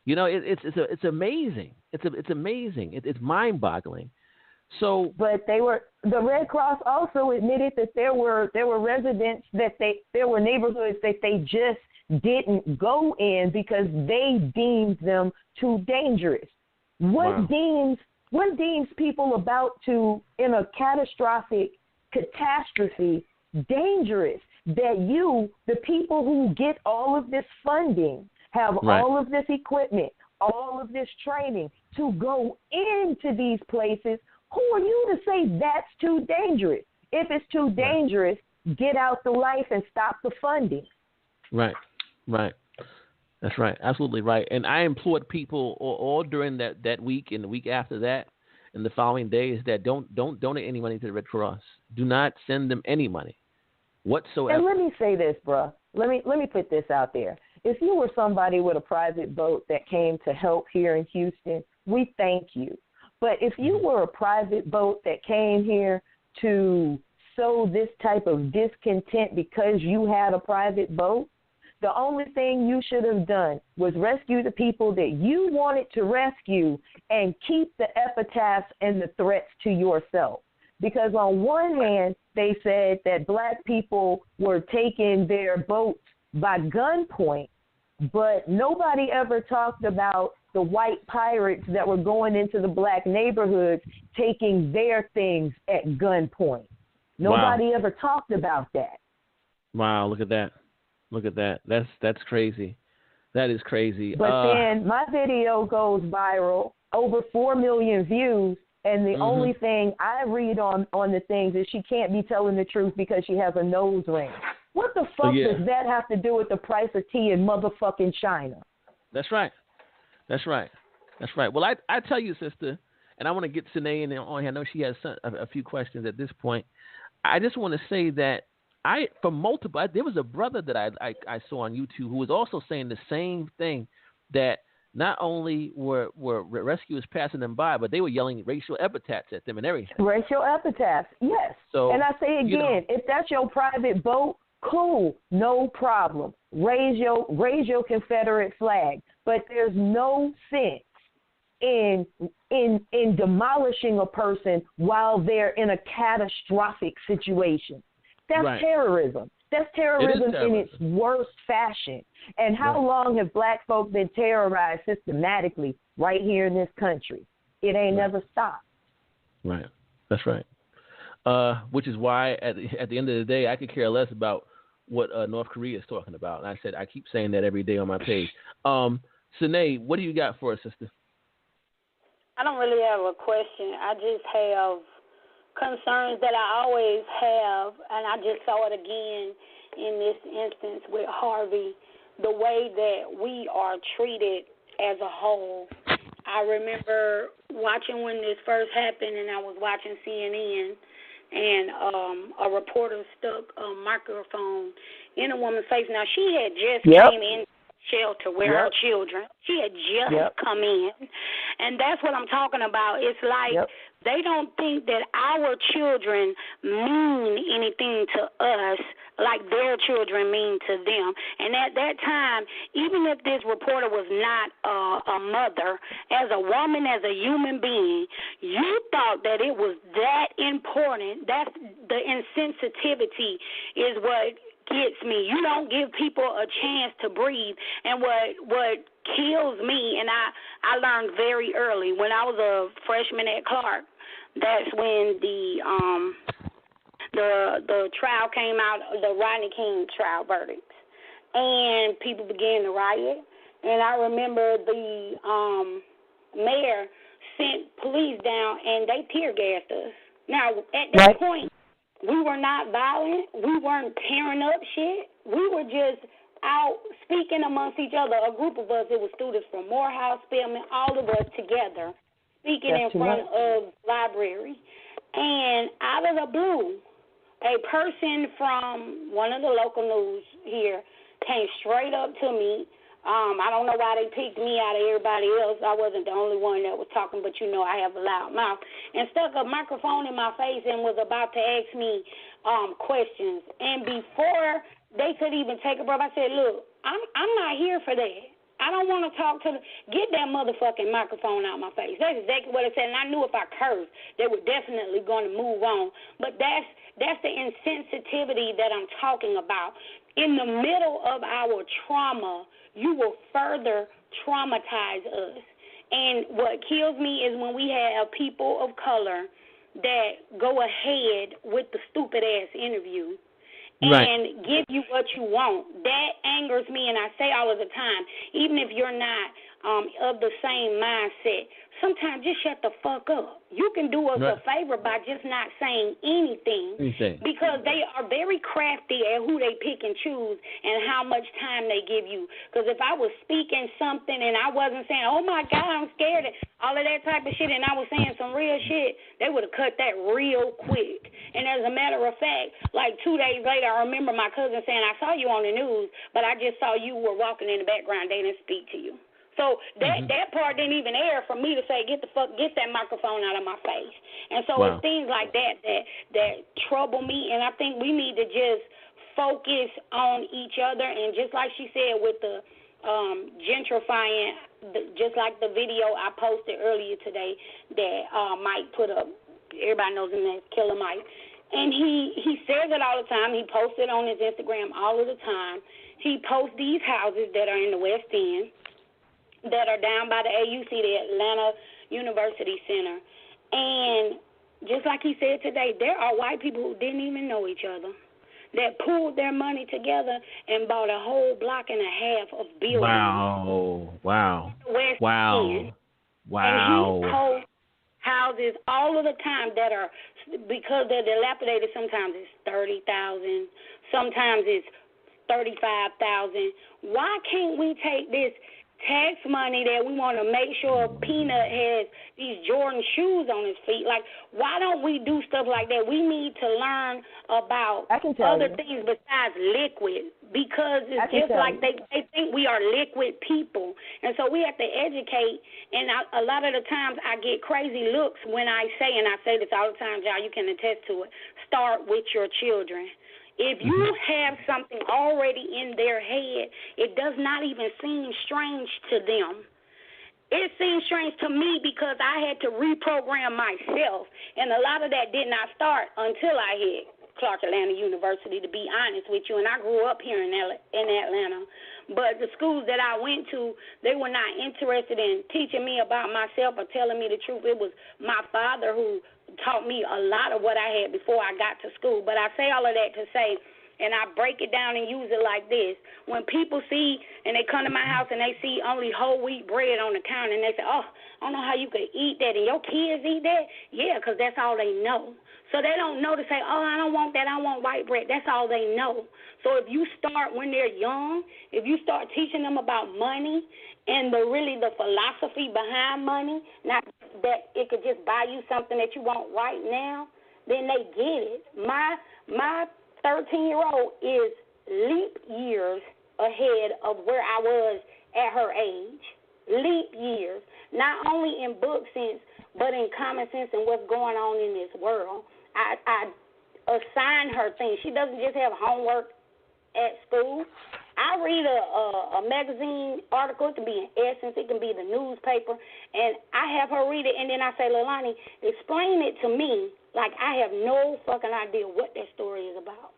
It's amazing. It's amazing. It's mind-boggling. So, but the Red Cross also admitted that there were residents there were neighborhoods that they just didn't go in because they deemed them too dangerous. What deems people about to, in a catastrophic catastrophe, dangerous? That the people who get all of this funding, have all of this equipment, all of this training to go into these places, who are you to say that's too dangerous? If it's too dangerous, get out the life and stop the funding. Right. That's right. Absolutely right. And I implored people all during that week and the week after that and the following days that don't donate any money to the Red Cross. Do not send them any money whatsoever. And let me say this, bruh. Let me put this out there. If you were somebody with a private boat that came to help here in Houston, we thank you. But if you were a private boat that came here to sow this type of discontent because you had a private boat, the only thing you should have done was rescue the people that you wanted to rescue and keep the epitaphs and the threats to yourself. Because on one hand, they said that black people were taking their boats by gunpoint, but nobody ever talked about the white pirates that were going into the black neighborhoods taking their things at gunpoint. Nobody ever talked about that. Wow, look at that. That's crazy. That is crazy. But then my video goes viral, over 4 million views, and the only thing I read on the things is she can't be telling the truth because she has a nose ring. What the fuck does that have to do with the price of tea in motherfucking China? That's right. Well, I tell you, sister, and I want to get Sine in on here. I know she has a few questions at this point. I just want to say that there was a brother that I saw on YouTube who was also saying the same thing, that not only were rescuers passing them by, but they were yelling racial epithets at them and everything. Racial epithets, yes. So, and I say again, if that's your private boat, cool, no problem. Raise your Confederate flag. But there's no sense in demolishing a person while they're in a catastrophic situation. That's terrorism. That's terrorism in its worst fashion. And how long have black folk been terrorized systematically right here in this country? It ain't never stopped. Right. That's right. Which is why at the end of the day, I could care less about what North Korea is talking about. And I keep saying that every day on my page. Sine, what do you got for us, sister? I don't really have a question. I just have concerns that I always have, and I just saw it again in this instance with Harvey, the way that we are treated as a whole. I remember watching when this first happened, and I was watching CNN, and a reporter stuck a microphone in a woman's face. Now, she had just came in shelter with her children. She had just come in, and that's what I'm talking about. It's like they don't think that our children mean anything to us like their children mean to them. And at that time, even if this reporter was not a mother, as a woman, as a human being, you thought that it was that important. That's the insensitivity is what gets me. You don't give people a chance to breathe. And what kills me, and I learned very early when I was a freshman at Clark. That's when the trial came out, the Rodney King trial verdicts, and people began to riot. And I remember the mayor sent police down, and they tear gassed us. Now at that point, we were not violent. We weren't tearing up shit. We were just out speaking amongst each other. A group of us, it was students from Morehouse, Spelman, all of us together, speaking in front of the library. And out of the blue, a person from one of the local news here came straight up to me. I don't know why they picked me out of everybody else. I wasn't the only one that was talking, but you know I have a loud mouth. And stuck a microphone in my face and was about to ask me questions. And before they could even take a breath, I said, look, I'm not here for that. I don't want to talk to get that motherfucking microphone out of my face. That's exactly what I said. And I knew if I cursed, they were definitely going to move on. But that's the insensitivity that I'm talking about. In the middle of our trauma, you will further traumatize us. And what kills me is when we have people of color that go ahead with the stupid-ass interview and give you what you want. That angers me, and I say all of the time, even if you're not of the same mindset, sometimes just shut the fuck up. You can do us a favor by just not saying anything because they are very crafty at who they pick and choose and how much time they give you. Because if I was speaking something and I wasn't saying, oh, my God, I'm scared, all of that type of shit, and I was saying some real shit, they would have cut that real quick. And as a matter of fact, like 2 days later, I remember my cousin saying, I saw you on the news, but I just saw you were walking in the background. They didn't speak to you. So that part didn't even air for me to say, get that microphone out of my face. And so it's things like that trouble me, and I think we need to just focus on each other. And just like she said with the gentrifying, just like the video I posted earlier today that Mike put up, everybody knows him as Killer Mike, and he says it all the time. He posts it on his Instagram all of the time. He posts these houses that are in the West End, that are down by the AUC, the Atlanta University Center. And just like he said today, there are white people who didn't even know each other that pooled their money together and bought a whole block and a half of buildings. Wow. And he posts houses all of the time that are, because they're dilapidated, sometimes it's $30,000, sometimes it's $35,000. Why can't we take this tax money that we want to make sure Peanut has these Jordan shoes on his feet? Like, why don't we do stuff like that? We need to learn about other things besides liquid, because it's just like they think we are liquid people. And so we have to educate, and a lot of the times I get crazy looks when I say, and I say this all the time, y'all, you can attest to it, start with your children. If you have something already in their head, it does not even seem strange to them. It seems strange to me because I had to reprogram myself, and a lot of that did not start until I hit Clark Atlanta University, to be honest with you, and I grew up here in Atlanta. But the schools that I went to, they were not interested in teaching me about myself or telling me the truth. It was my father who taught me a lot of what I had before I got to school. But I say all of that to say, and I break it down and use it like this. When people see and they come to my house and they see only whole wheat bread on the counter and they say, oh, I don't know how you could eat that, and your kids eat that? Yeah, because that's all they know. So they don't know to say, oh, I don't want that, I want white bread. That's all they know. So if you start when they're young, if you start teaching them about money and the philosophy behind money, not that it could just buy you something that you want right now, then they get it. My 13-year-old is leap years ahead of where I was at her age. Leap years, not only in book sense, but in common sense and what's going on in this world. I assign her things. She doesn't just have homework at school. I read a magazine article. It can be in Essence. It can be the newspaper. And I have her read it, and then I say, Leilani, explain it to me like I have no fucking idea what that story is about.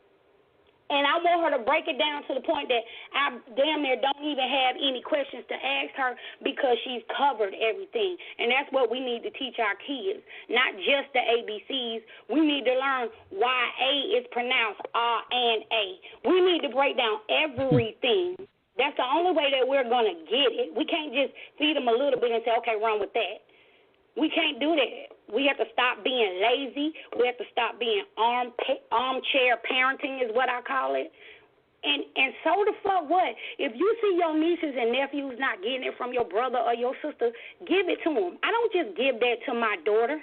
And I want her to break it down to the point that I damn near don't even have any questions to ask her because she's covered everything. And that's what we need to teach our kids, not just the ABCs. We need to learn why A is pronounced R and A. We need to break down everything. That's the only way that we're going to get it. We can't just feed them a little bit and say, okay, run with that. We can't do that. We have to stop being lazy. We have to stop being armchair parenting is what I call it. And so the fuck what? If you see your nieces and nephews not getting it from your brother or your sister, give it to them. I don't just give that to my daughter.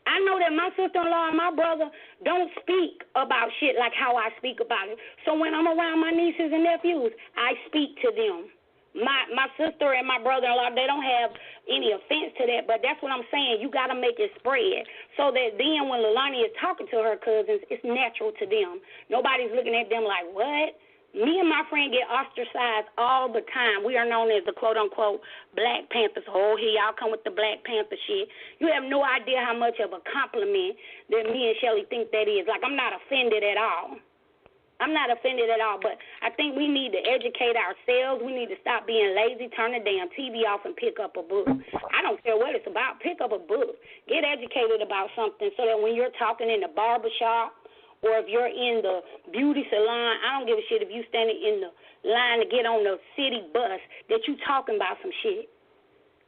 I know that my sister-in-law and my brother don't speak about shit like how I speak about it. So when I'm around my nieces and nephews, I speak to them. My sister and my brother-in-law, they don't have any offense to that, but that's what I'm saying. You got to make it spread so that then when Leilani is talking to her cousins, it's natural to them. Nobody's looking at them like, what? Me and my friend get ostracized all the time. We are known as the quote-unquote Black Panthers. Oh, here y'all come with the Black Panther shit. You have no idea how much of a compliment that me and Shelly think that is. Like, I'm not offended at all. I'm not offended at all, but I think we need to educate ourselves. We need to stop being lazy, turn the damn TV off, and pick up a book. I don't care what it's about. Pick up a book. Get educated about something so that when you're talking in the barbershop or if you're in the beauty salon, I don't give a shit if you standing in the line to get on the city bus that you talking about some shit.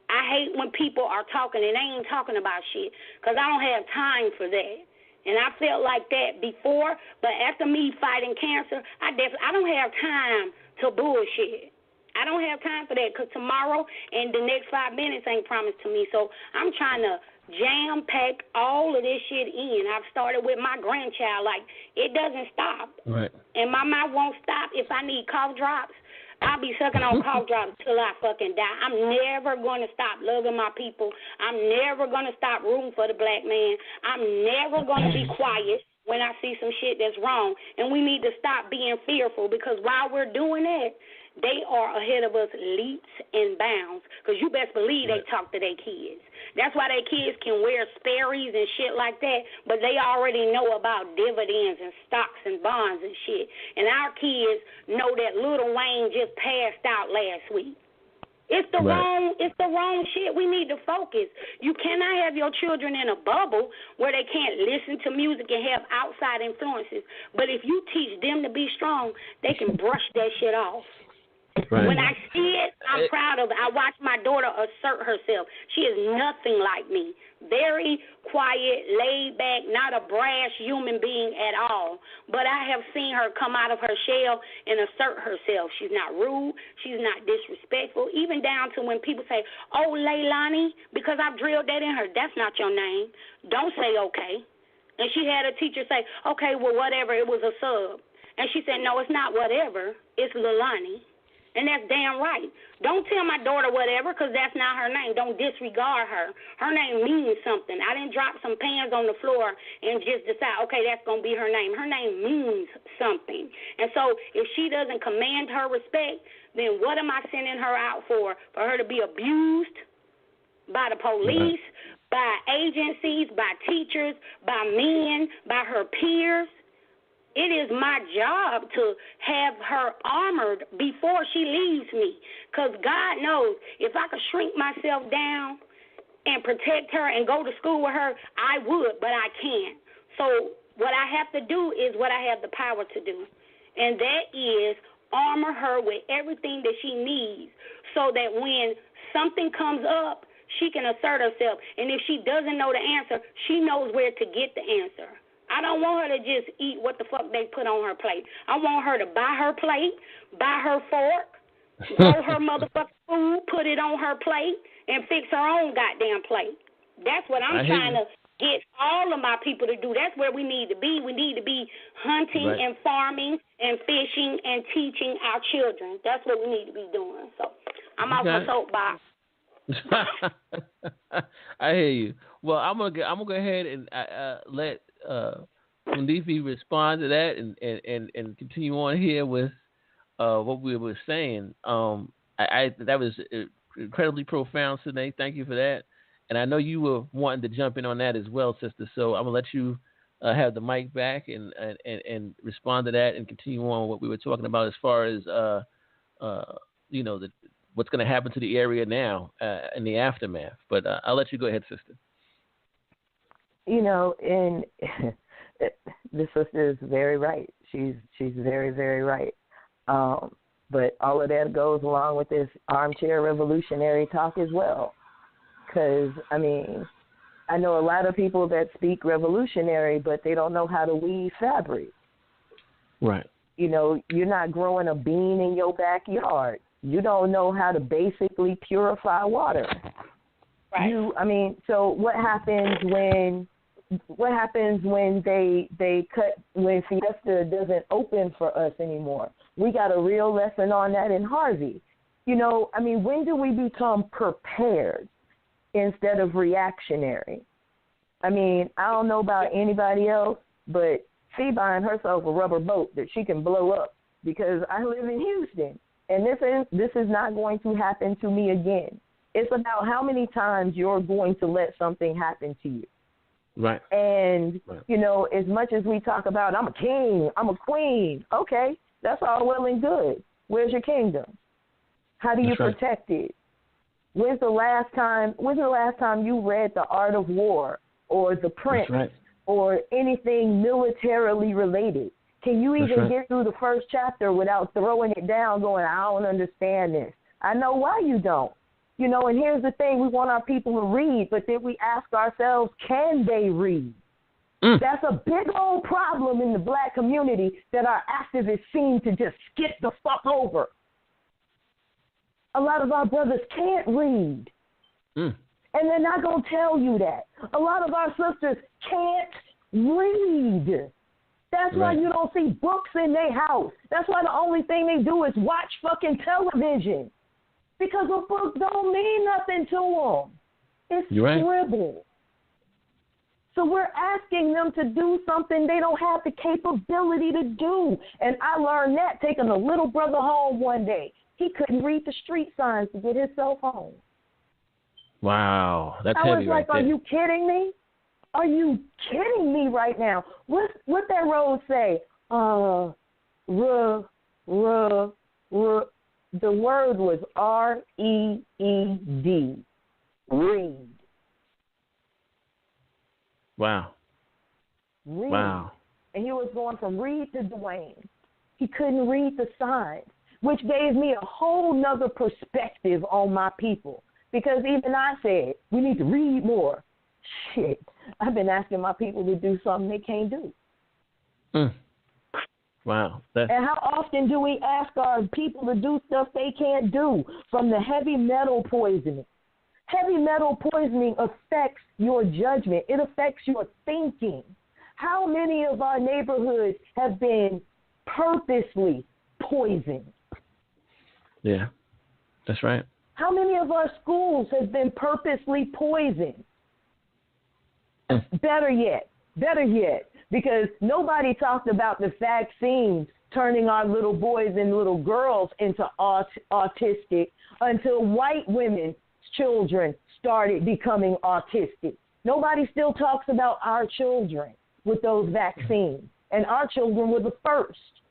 I hate when people are talking and they ain't talking about shit because I don't have time for that. And I felt like that before, but after me fighting cancer, I don't have time to bullshit. I don't have time for that because tomorrow and the next 5 minutes ain't promised to me. So I'm trying to jam-pack all of this shit in. I've started with my grandchild. Like, it doesn't stop. Right. And my mouth won't stop if I need cough drops. I'll be sucking on cough drops till I fucking die. I'm never going to stop loving my people. I'm never going to stop rooting for the black man. I'm never going to be quiet when I see some shit that's wrong. And we need to stop being fearful because while we're doing that, they are ahead of us leaps and bounds because you best believe they talk to their kids. That's why their kids can wear Sperry's and shit like that, but they already know about dividends and stocks and bonds and shit. And our kids know that Lil Wayne just passed out last week. It's the wrong shit. We need to focus. You cannot have your children in a bubble where they can't listen to music and have outside influences. But if you teach them to be strong, they can brush that shit off. Right. When I see it, I'm proud of it. I watch my daughter assert herself. She is nothing like me. Very quiet, laid back, not a brash human being at all. But I have seen her come out of her shell and assert herself. She's not rude. She's not disrespectful. Even down to when people say, oh, Leilani, because I've drilled that in her. That's not your name. Don't say okay. And she had a teacher say, okay, well, whatever. It was a sub. And she said, no, it's not whatever. It's Leilani. And that's damn right. Don't tell my daughter whatever because that's not her name. Don't disregard her. Her name means something. I didn't drop some pans on the floor and just decide, okay, that's going to be her name. Her name means something. And so if she doesn't command her respect, then what am I sending her out for? For her to be abused by the police, by agencies, by teachers, by men, by her peers? It is my job to have her armored before she leaves me because God knows if I could shrink myself down and protect her and go to school with her, I would, but I can't. So what I have to do is what I have the power to do, and that is armor her with everything that she needs so that when something comes up, she can assert herself. And if she doesn't know the answer, she knows where to get the answer. I don't want her to just eat what the fuck they put on her plate. I want her to buy her plate, buy her fork, grow her motherfucking food, put it on her plate, and fix her own goddamn plate. That's what I'm trying to get all of my people to do. That's where we need to be. We need to be hunting and farming and fishing and teaching our children. That's what we need to be doing. So I'm off my soapbox. I hear you. Well, I'm gonna go ahead and let Funde Fi respond to that and continue on here with what we were saying. That was incredibly profound, Sine. Thank you for that. And I know you were wanting to jump in on that as well, sister. So I'm gonna let you have the mic back and respond to that and continue on what we were talking about as far as what's going to happen to the area now in the aftermath. But I'll let you go ahead, sister. And the sister is very right. She's very, very right. But all of that goes along with this armchair revolutionary talk as well. Because, I know a lot of people that speak revolutionary, but they don't know how to weave fabric. Right. You're not growing a bean in your backyard. You don't know how to basically purify water. Right. So what happens when when Fiesta doesn't open for us anymore? We got a real lesson on that in Harvey. When do we become prepared instead of reactionary? I don't know about anybody else, but she buying herself a rubber boat that she can blow up because I live in Houston, and this is not going to happen to me again. It's about how many times you're going to let something happen to you. Right. And, as much as we talk about, I'm a king, I'm a queen, okay, that's all well and good. Where's your kingdom? How do you protect it? When's the last time you read The Art of War or The Prince or anything militarily related? Can you even get through the first chapter without throwing it down going, I don't understand this? I know why you don't. And here's the thing, we want our people to read, but then we ask ourselves, can they read? That's a big old problem in the black community that our activists seem to just skip the fuck over. A lot of our brothers can't read. And they're not going to tell you that. A lot of our sisters can't read. That's why you don't see books in their house. That's why the only thing they do is watch fucking television. Because a book don't mean nothing to them. It's scribble. So we're asking them to do something they don't have the capability to do. And I learned that taking a little brother home one day. He couldn't read the street signs to get himself home. Wow, that's heavy. I was like, are you kidding me? Are you kidding me right now? What that road say? The word was R-E-E-D. Read. Wow. Read. Wow. And he was going from Reed to Dwayne. He couldn't read the signs, which gave me a whole nother perspective on my people. Because even I said, we need to read more. Shit. I've been asking my people to do something they can't do. Wow. And how often do we ask our people to do stuff they can't do? From the heavy metal poisoning. Heavy metal poisoning affects your judgment. It affects your thinking. How many of our neighborhoods have been purposely poisoned? Yeah, that's right. How many of our schools have been purposely poisoned? Better yet, because nobody talked about the vaccines turning our little boys and little girls into autistic until white women's children started becoming autistic. Nobody still talks about our children with those vaccines, and our children were the first.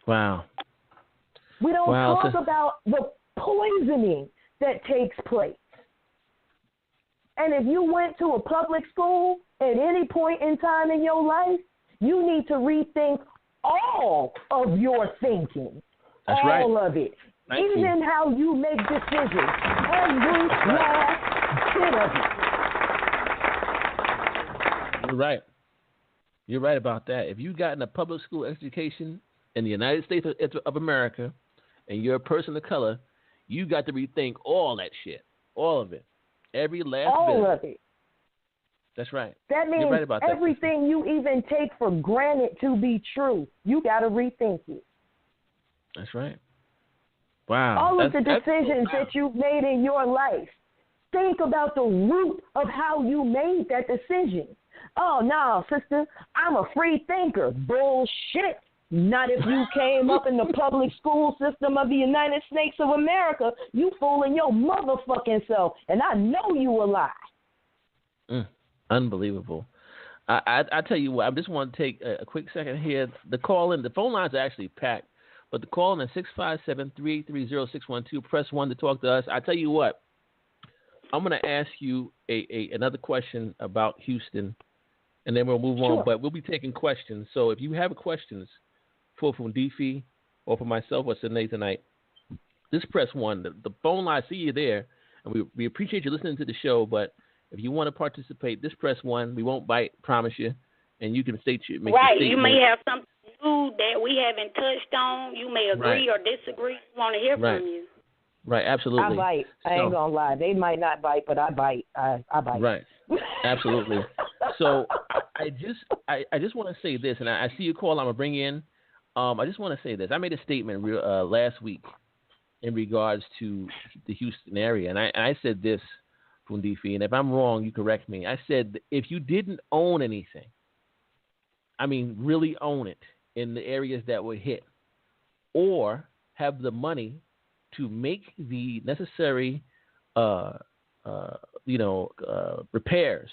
Wow. We don't talk about the poisoning that takes place. And if you went to a public school at any point in time in your life, you need to rethink all of your thinking. That's all of it. Thank Even how you make decisions. Every last bit of it. You're right. You're right about that. If you've gotten a public school education in the United States of America and you're a person of color, you got to rethink all that shit. All of it. Every last bit. All of it. That's right. That means right about everything that. You even take for granted to be true, you got to rethink it. That's right. Wow. All of the decisions that you've made in your life, think about the root of how you made that decision. Oh, no, sister, I'm a free thinker. Bullshit. Not if you came up in the public school system of the United States of America. You fooling your motherfucking self, and I know you a lie. Unbelievable. I tell you what, I just want to take a quick second here. The phone lines are actually packed, but the call in at 657-330-612. Press 1 to talk to us. I tell you what, I'm going to ask you another question about Houston, and then we'll move on. But we'll be taking questions. So if you have questions for Funde Fi or for myself or Sine tonight, just press 1. The phone line, I see you there, and we appreciate you listening to the show, but if you want to participate, just press 1. We won't bite, promise you, and you can make your statement. Right, you may have something new that we haven't touched on. You may agree or disagree. We want to hear from you. Right, absolutely. I bite. I ain't gonna lie. They might not bite, but I bite. I bite. Right, absolutely. So I just want to say this, and I see your call. I'm gonna bring in. I just want to say this. I made a statement last week in regards to the Houston area, and I said this, Funde Fi, and if I'm wrong, you correct me. I said if you didn't own anything, I mean really own it in the areas that were hit, or have the money to make the necessary, repairs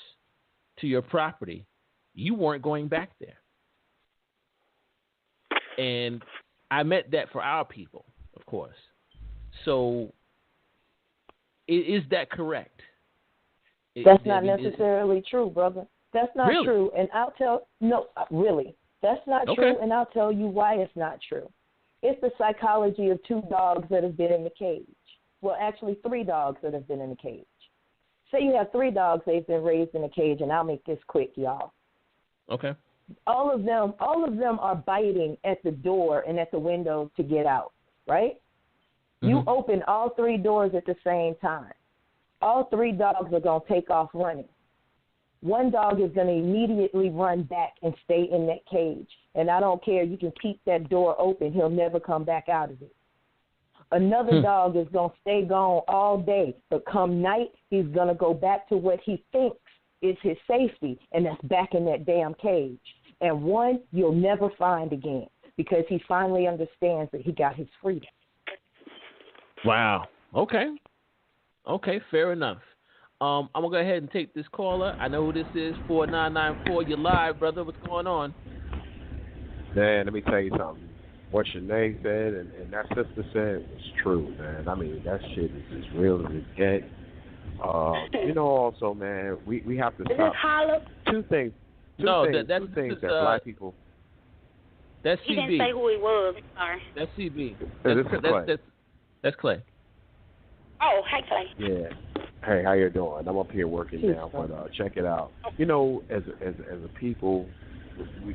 to your property, you weren't going back there. And I meant that for our people, of course. So, is that correct? That's not necessarily true, brother. That's not true. And that's not true, and I'll tell you why it's not true. It's the psychology of 2 dogs that have been in the cage. Well, actually 3 dogs that have been in the cage. Say you have 3 dogs, they've been raised in a cage, and I'll make this quick, y'all. Okay. All of them are biting at the door and at the window to get out, right? Mm-hmm. You open all 3 doors at the same time. All 3 dogs are going to take off running. 1 dog is going to immediately run back and stay in that cage. And I don't care. You can keep that door open. He'll never come back out of it. Another dog is going to stay gone all day. But come night, he's going to go back to what he thinks is his safety, and that's back in that damn cage. And 1 you'll never find again because he finally understands that he got his freedom. Wow. Okay, fair enough. I'm going to go ahead and take this caller. I know who this is, 4994. You're live, brother. What's going on? Man, let me tell you something. What Shanae said and that sister said was true, man. I mean, that shit is as real as it gets. Also, man, we have to stop. Two things that black people. That's CB. He didn't say who he was. Sorry. That's CB. That's Clay. Oh, hey, Clay. Yeah. Hey, how you doing? I'm up here working now, but check it out. As a people,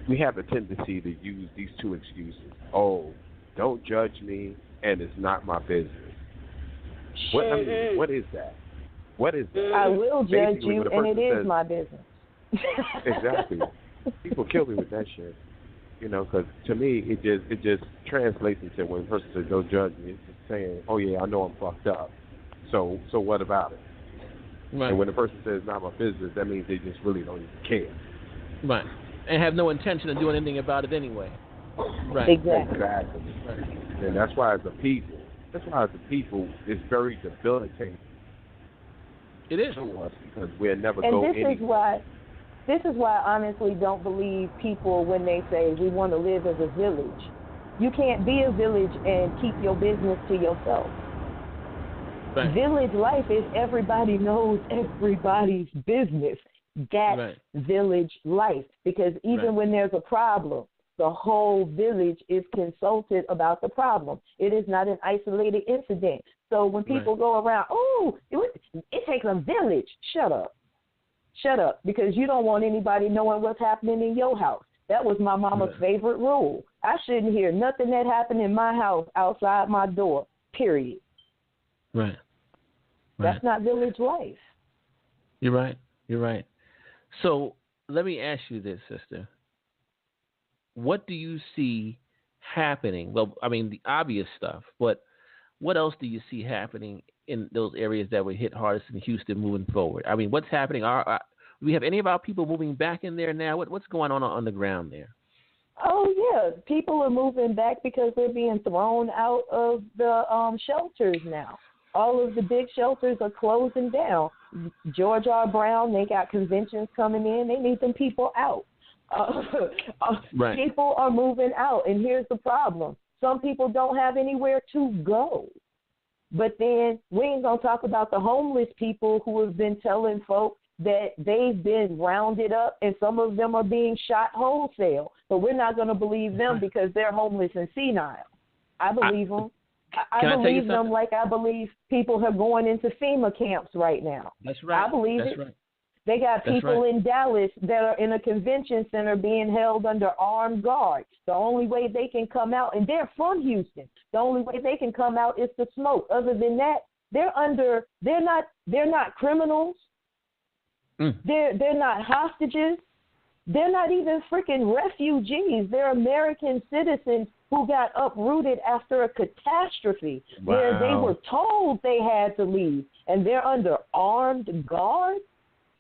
we have a tendency to use these 2 excuses. Oh, don't judge me, and it's not my business. What is that? What is that? I will judge you, and it is my business. Exactly. People kill me with that shit. Because to me, it just translates into when a person says, don't judge me, it's just saying, oh, yeah, I know I'm fucked up. So what about it? Right. And when a person says, not my business, that means they just really don't even care. Right. And have no intention of doing anything about it anyway. Right. Exactly. Right. And that's why as a people, it's very debilitating. It is. To us because we'll never and go this anywhere. This is why I honestly don't believe people when they say we want to live as a village. You can't be a village and keep your business to yourself. Right. Village life is everybody knows everybody's business. That's village life. Because even when there's a problem, the whole village is consulted about the problem. It is not an isolated incident. So when people go around, it takes a village. Shut up, because you don't want anybody knowing what's happening in your house. That was my mama's favorite rule. I shouldn't hear nothing that happened in my house outside my door, period. Right. That's not village life. You're right. So let me ask you this, sister. What do you see happening? Well, I mean, the obvious stuff, but what else do you see happening in those areas that were hit hardest in Houston moving forward? I mean, what's happening? Do we have any of our people moving back in there now? What's going on the ground there? Oh, yeah. People are moving back because they're being thrown out of the shelters now. All of the big shelters are closing down. George R. Brown, they got conventions coming in. They need them people out. Right. People are moving out, and here's the problem. Some people don't have anywhere to go. But then we ain't going to talk about the homeless people who have been telling folks that they've been rounded up, and some of them are being shot wholesale. But we're not going to believe them because they're homeless and senile. I believe them. I believe them like I believe people are going into FEMA camps right now. That's right. I believe That's it. Right. They got people in Dallas that are in a convention center being held under armed guard. The only way they can come out, and they're from Houston, the only way they can come out is to smoke. Other than that, they're not criminals. They're not hostages. They're not even freaking refugees. They're American citizens who got uprooted after a catastrophe where they were told they had to leave, and they're under armed guard.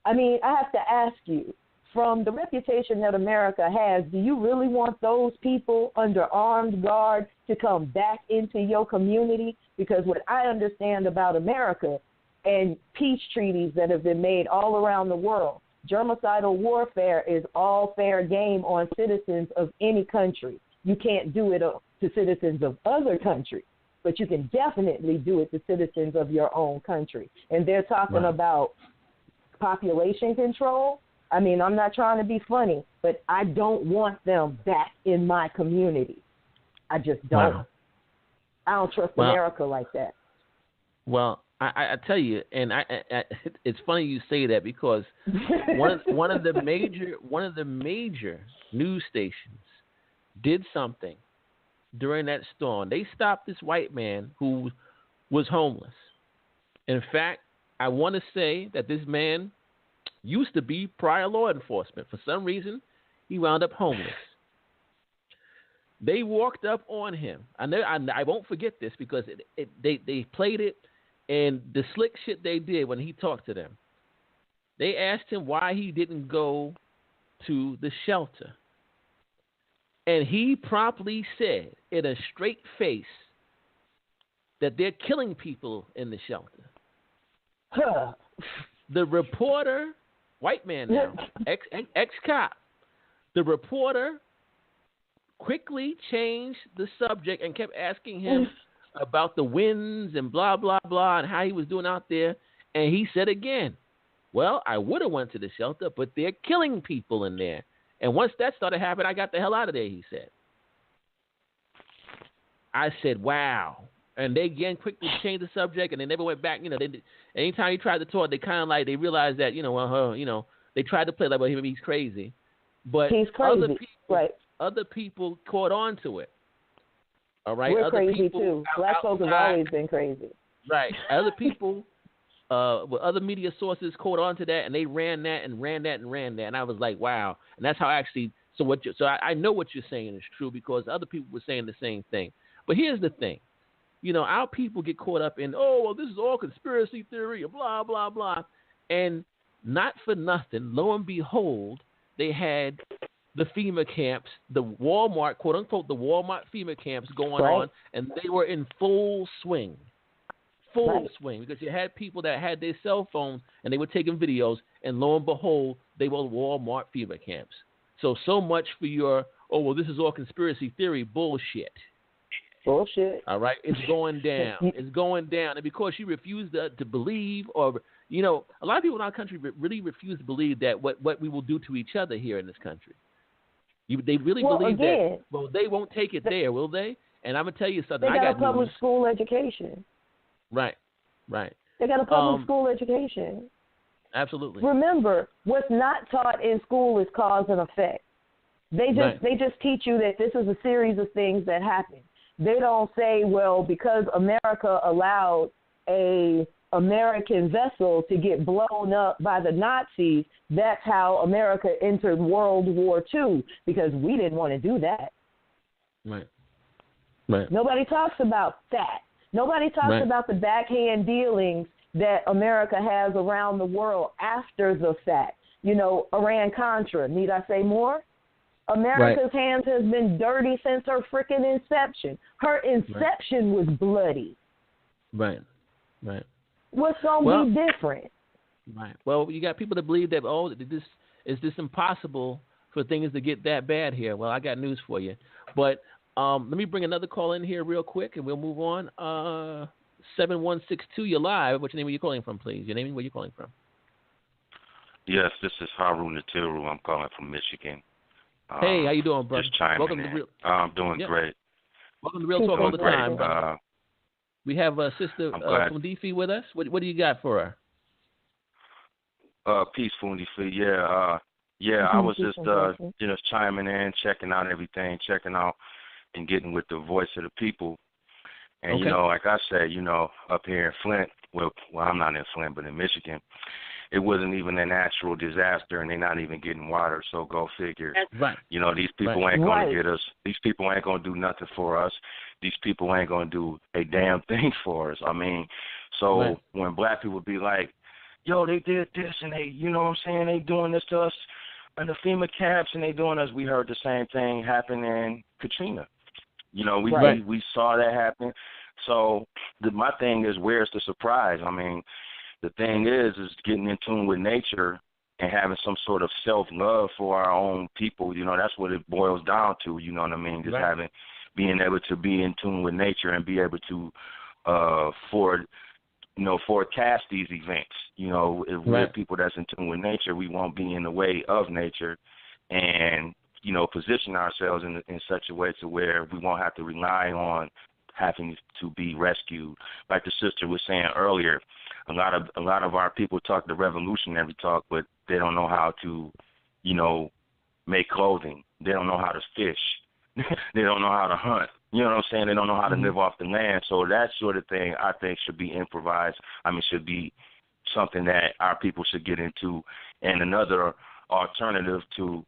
I mean, I have to ask you, from the reputation that America has, do you really want those people under armed guard to come back into your community? Because what I understand about America and peace treaties that have been made all around the world, germicidal warfare is all fair game on citizens of any country. You can't do it to citizens of other countries, but you can definitely do it to citizens of your own country. And they're talking about population control. I mean, I'm not trying to be funny, but I don't want them back in my community. I just don't. Wow. I don't trust America like that. Well, I tell you, and I it's funny you say that because one of the major news stations did something during that storm. They stopped this white man who was homeless. In fact, I want to say that this man used to be prior law enforcement. For some reason, he wound up homeless. They walked up on him. I won't forget this because they played it, and the slick shit they did when he talked to them. They asked him why he didn't go to the shelter. And he promptly said in a straight face that they're killing people in the shelter. The reporter, white man now, ex-cop, the reporter quickly changed the subject and kept asking him about the winds and blah, blah, blah, and how he was doing out there. And he said again, well, I would have went to the shelter, but they're killing people in there. And once that started happening, I got the hell out of there, he said. I said, wow. And they again quickly changed the subject, and they never went back. You know, anytime he tried to talk, they kind of like, they realized that, they tried to play like, well, he's crazy. But he's crazy, other people caught on to it. All right? We're other crazy, too. Black folks have always been crazy. Right. Other people, with other media sources caught on to that, and they ran that. And I was like, wow. And that's how actually, I know what you're saying is true because other people were saying the same thing. But here's the thing. Our people get caught up in, this is all conspiracy theory, blah, blah, blah. And not for nothing, lo and behold, they had the FEMA camps, the Walmart, quote unquote, the Walmart FEMA camps going on, and they were in full swing. Swing, because you had people that had their cell phones and they were taking videos, and lo and behold, they were Walmart FEMA camps. So much for your, this is all conspiracy theory bullshit. Bullshit. All right, it's going down. It's going down, and because you refuse to believe, or a lot of people in our country really refuse to believe that what we will do to each other here in this country. They really believe that. Well, they won't take it there, will they? And I'm gonna tell you something. They got a public school education. Right. They got a public school education. Absolutely. Remember, what's not taught in school is cause and effect. They just teach you that this is a series of things that happen. They don't say, well, because America allowed a American vessel to get blown up by the Nazis, that's how America entered World War II, because we didn't want to do that. Right. Nobody talks about that. Nobody talks about the backhand dealings that America has around the world after the fact. Iran-Contra, need I say more? America's hands has been dirty since her freaking inception. Her inception was bloody. Right. What's going to be different? Right. Well, you got people that believe that is this impossible for things to get that bad here. Well, I got news for you. But let me bring another call in here real quick, and we'll move on. 7162, you're live. What's your name? Where you calling from, please? Your name? Where you calling from? Yes, this is Harun Natiru. I'm calling from Michigan. Hey, how you doing, brother? Just chiming Welcome in. To I'm doing great. Welcome to Real Talk all the time, great. brother. We have Sister Funde Fi with us. What do you got for her? Peace, Funde Fi. I was just chiming in, checking out everything, checking out and getting with the voice of the people. And, like I said, up here in Flint, well, I'm not in Flint, but in Michigan, it wasn't even a natural disaster, and they're not even getting water, so go figure. Right. These people ain't going to get us. These people ain't going to do nothing for us. These people ain't going to do a damn thing for us. I mean, so when black people be like, yo, they did this, and they, you know what I'm saying, they doing this to us in the FEMA camps, and they doing us, we heard the same thing happen in Katrina. We saw that happen. So my thing is, where's the surprise? I mean, the thing is getting in tune with nature and having some sort of self-love for our own people. That's what it boils down to, you know what I mean? Just being able to be in tune with nature and be able to forecast these events. If we're people that's in tune with nature, we won't be in the way of nature and, position ourselves in such a way to where we won't have to rely on having to be rescued. Like the sister was saying earlier, a lot of our people talk the revolutionary talk, but they don't know how to, make clothing. They don't know how to fish. They don't know how to hunt. You know what I'm saying? They don't know how to live off the land. So that sort of thing, I think, should be improvised. Should be something that our people should get into. And another alternative to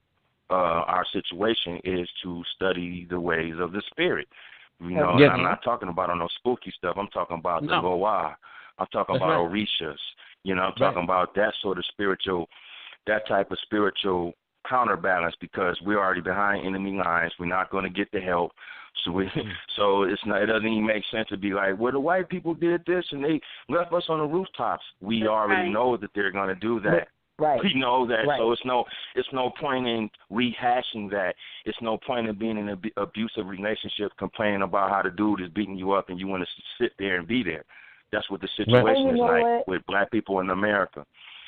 our situation is to study the ways of the spirit. And I'm not talking about no spooky stuff. I'm talking about the Loa. I'm talking about Orishas. I'm talking about that sort of that type of spiritual counterbalance, because we're already behind enemy lines. We're not going to get the help. So it doesn't even make sense to be like, well, the white people did this and they left us on the rooftops. We already know that they're going to do that. Right. We know that, so it's no point in rehashing that. It's no point in being in an abusive relationship, complaining about how the dude is beating you up and you want to sit there and be there. That's what the situation is like with black people in America.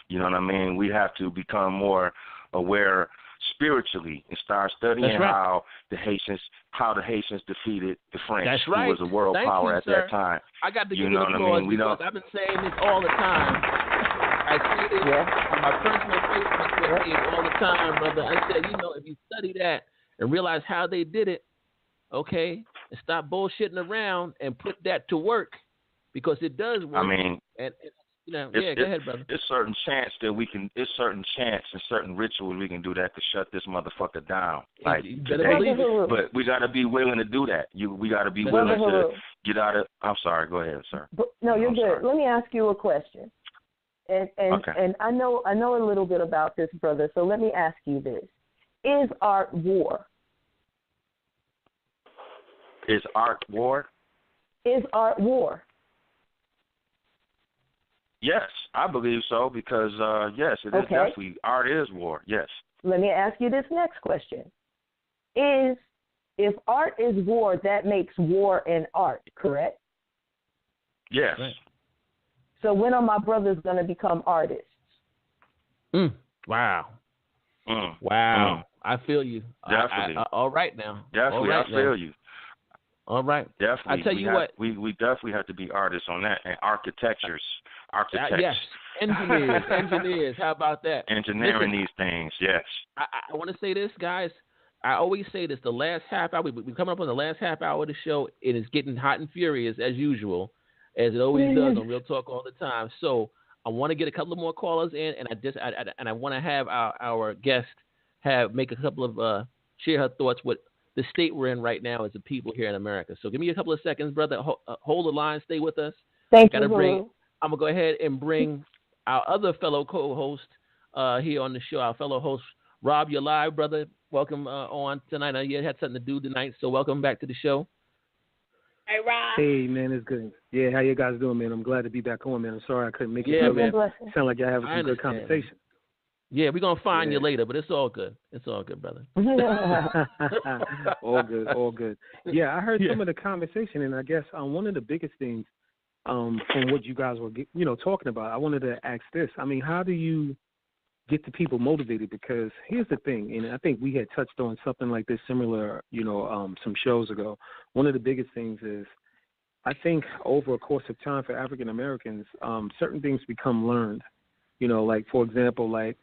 You know what I mean? We have to become more aware spiritually and start studying how the Haitians defeated the French, who was a world power at that time. I got to give you applause because I've been saying this all the time. I see it on my personal Facebook page all the time, brother. I said, if you study that and realize how they did it, and stop bullshitting around and put that to work, because it does work. Go ahead, brother. It's certain chants and certain rituals we can do that to shut this motherfucker down. Like today, but we got to be willing to do that. We got to be willing to get out of. I'm sorry. Go ahead, sir. No, you're good. Let me ask you a question. And I know a little bit about this, brother. So let me ask you this: is art war? Is art war? Is art war? Yes, I believe so, because yes, it is definitely art is war. Yes. Let me ask you this next question: if art is war, that makes war an art, correct? Yes. Right. So when are my brothers going to become artists? Wow. Wow. I feel you. Definitely. All right now. Definitely, right I feel you. All right. Definitely. I tell you what. We definitely have to be artists on that, and architects. Yes. Engineers. How about that? Engineering these things, yes. I want to say this, guys. I always say this, the last half hour, we're coming up on the last half hour of the show. It is getting hot and furious, as usual, as it always does on Real Talk all the time. So I want to get a couple of more callers in, and I want to have our guest make a couple of share her thoughts with the state we're in right now as a people here in America. So give me a couple of seconds, brother. Hold the line. Stay with us. Thank you. I'm going to go ahead and bring our other fellow co-host here on the show, our fellow host, Rob. You're live, brother. Welcome on tonight. You had something to do tonight, so welcome back to the show. Hey, Ron. Hey, man, it's good. Yeah, how you guys doing, man? I'm glad to be back on, man. I'm sorry I couldn't make it earlier. Man. Sound like y'all having some good conversation. Yeah, we're going to find you later, but it's all good. It's all good, brother. All good, all good. Yeah, I heard some of the conversation, and I guess one of the biggest things from what you guys were, talking about, I wanted to ask this. I mean, how do you get the people motivated? Because here's the thing, and I think we had touched on something like this similar, some shows ago. One of the biggest things is, I think over a course of time for African Americans, certain things become learned. Like, for example, like,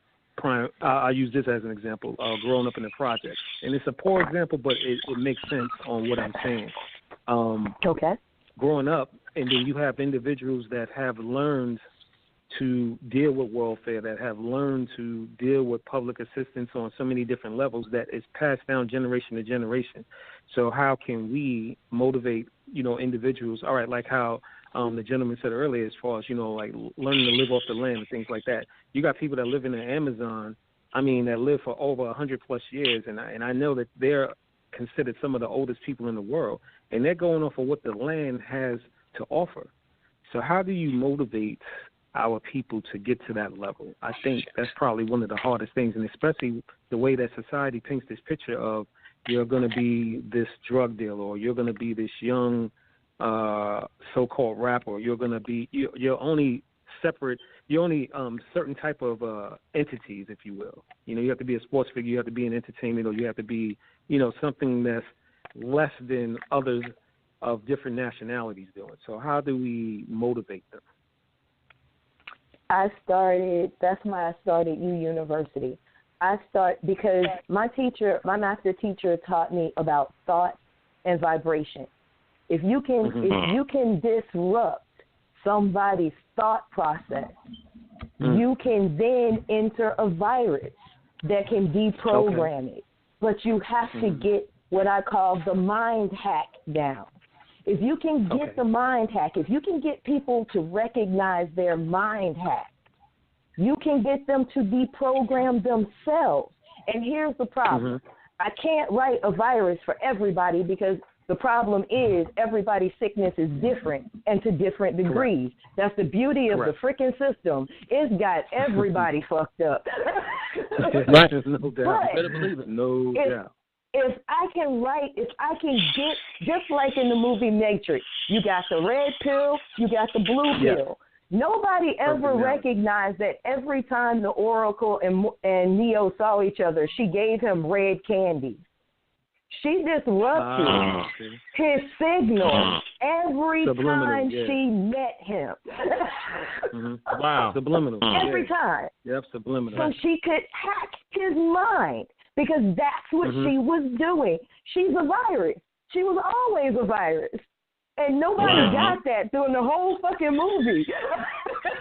I use this as an example, growing up in the projects. And it's a poor example, but it makes sense on what I'm saying. Okay. Growing up, and then you have individuals that have learned to deal with welfare, that have learned to deal with public assistance on so many different levels that is passed down generation to generation. So how can we motivate, individuals, all right, like how the gentleman said earlier, as far as, like learning to live off the land and things like that. You got people that live in the Amazon, that live for over 100+ years, and I know that they're considered some of the oldest people in the world, and they're going off of what the land has to offer. So how do you motivate our people to get to that level? I think that's probably one of the hardest things, and especially the way that society paints this picture of you're going to be this drug dealer, or you're going to be this young so-called rapper, you're going to be, you're only separate, you're only certain type of entities, if you will. You have to be a sports figure, you have to be in entertainment, or you have to be, something that's less than others of different nationalities doing. So how do we motivate them? That's why I started U University. Because my master teacher taught me about thought and vibration. If you can disrupt somebody's thought process, you can then enter a virus that can deprogram it. But you have to get what I call the mind hack down. If you can get the mind hack, if you can get people to recognize their mind hack, you can get them to deprogram themselves. And here's the problem. I can't write a virus for everybody because the problem is everybody's sickness is different and to different degrees. That's the beauty of the freaking system. It's got everybody fucked up. Right. No doubt. Better believe it. No doubt. If I can get, just like in the movie Matrix, you got the red pill, you got the blue pill. Nobody ever recognized that every time the Oracle and Neo saw each other, she gave him red candy. She disrupted his signal every time she met him. Wow. Subliminal. Every time. Yep, subliminal. So she could hack his mind because that's what she was doing. She's a virus. She was always a virus. And nobody got that during the whole fucking movie.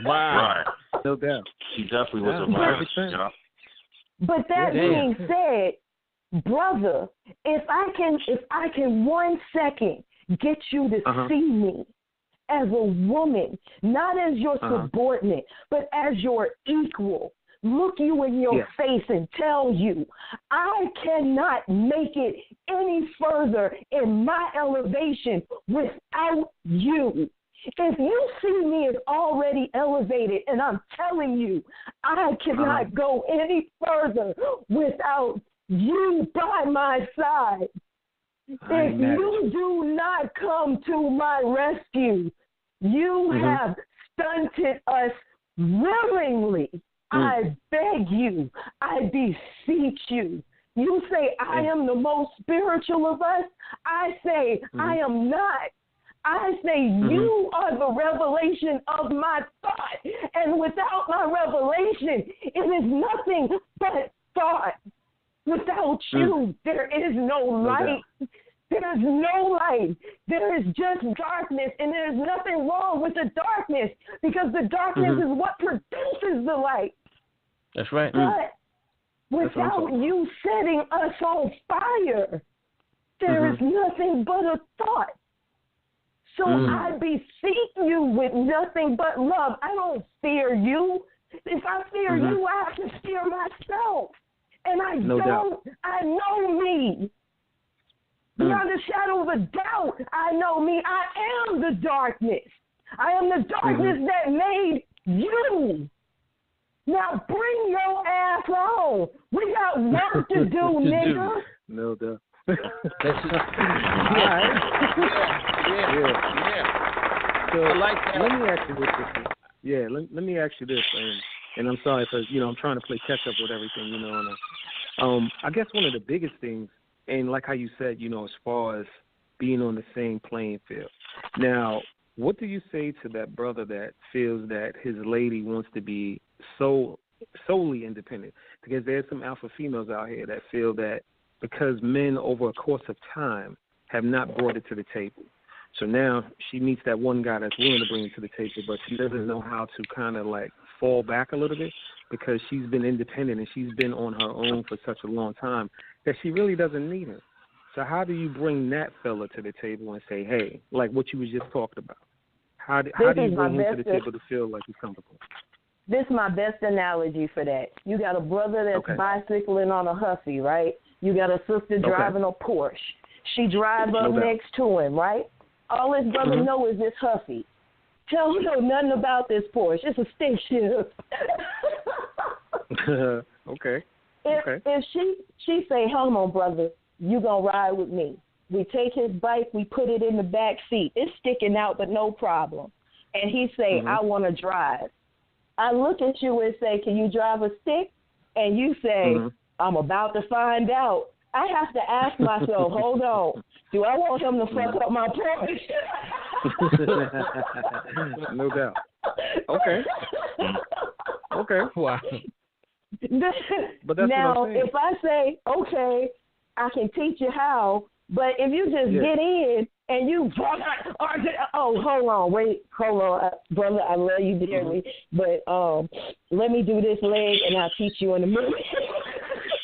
Wow. No doubt. She definitely was a virus. But that being said, brother, if I can 1 second get you to see me as a woman, not as your subordinate, but as your equal, look you in your face and tell you, I cannot make it any further in my elevation without you. If you see me as already elevated, and I'm telling you, I cannot go any further without you by my side. If you do not come to my rescue, you have stunted us willingly. I beg you, I beseech you. You say I am the most spiritual of us. I say I am not. I say you are the revelation of my thought. And without my revelation, it is nothing but thought. Without you, there is no light. There is no light. There is just darkness, and there is nothing wrong with the darkness because the darkness is what produces the light. That's right. But without you setting us on fire, there is nothing but a thought. So I beseech you with nothing but love. I don't fear you. If I fear you, I have to fear myself. And I don't. I know me. Beyond a shadow of a doubt, I know me. I am the darkness. I am the darkness that made you. Now bring your ass home. We got work to do, nigga. No doubt. Yeah. So I like that. let me ask you this. Yeah, let me ask you this, and I'm sorry for I'm trying to play catch up with everything, and I guess one of the biggest things, and like how you said, as far as being on the same playing field. Now, what do you say to that brother that feels that his lady wants to be solely independent? Because there's some alpha females out here that feel that because men over a course of time have not brought it to the table. So now she meets that one guy that's willing to bring it to the table, but she doesn't know how to kind of like fall back a little bit because she's been independent and she's been on her own for such a long time that she really doesn't need him. So how do you bring that fella to the table and say, hey, like what you was just talking about? How do you bring him to the table to feel like he's comfortable? This is my best analogy for that. You got a brother that's bicycling on a Huffy, right? You got a sister driving a Porsche. She drives up next to him, right? All his brother know is this Huffy. Tell him nothing about this Porsche. It's a spaceship. Okay. If she say, hold on, brother, you gonna ride with me. We take his bike, we put it in the back seat. It's sticking out, but no problem. And he say, I want to drive. I look at you and say, can you drive a stick? And you say, I'm about to find out. I have to ask myself, hold on, do I want him to fuck up my Porsche? No doubt. Okay. Wow. But that's now, what I'm saying. if I say, okay, I can teach you how, but if you just get in and you, hold on, brother, I love you dearly, but let me do this leg and I'll teach you in a minute.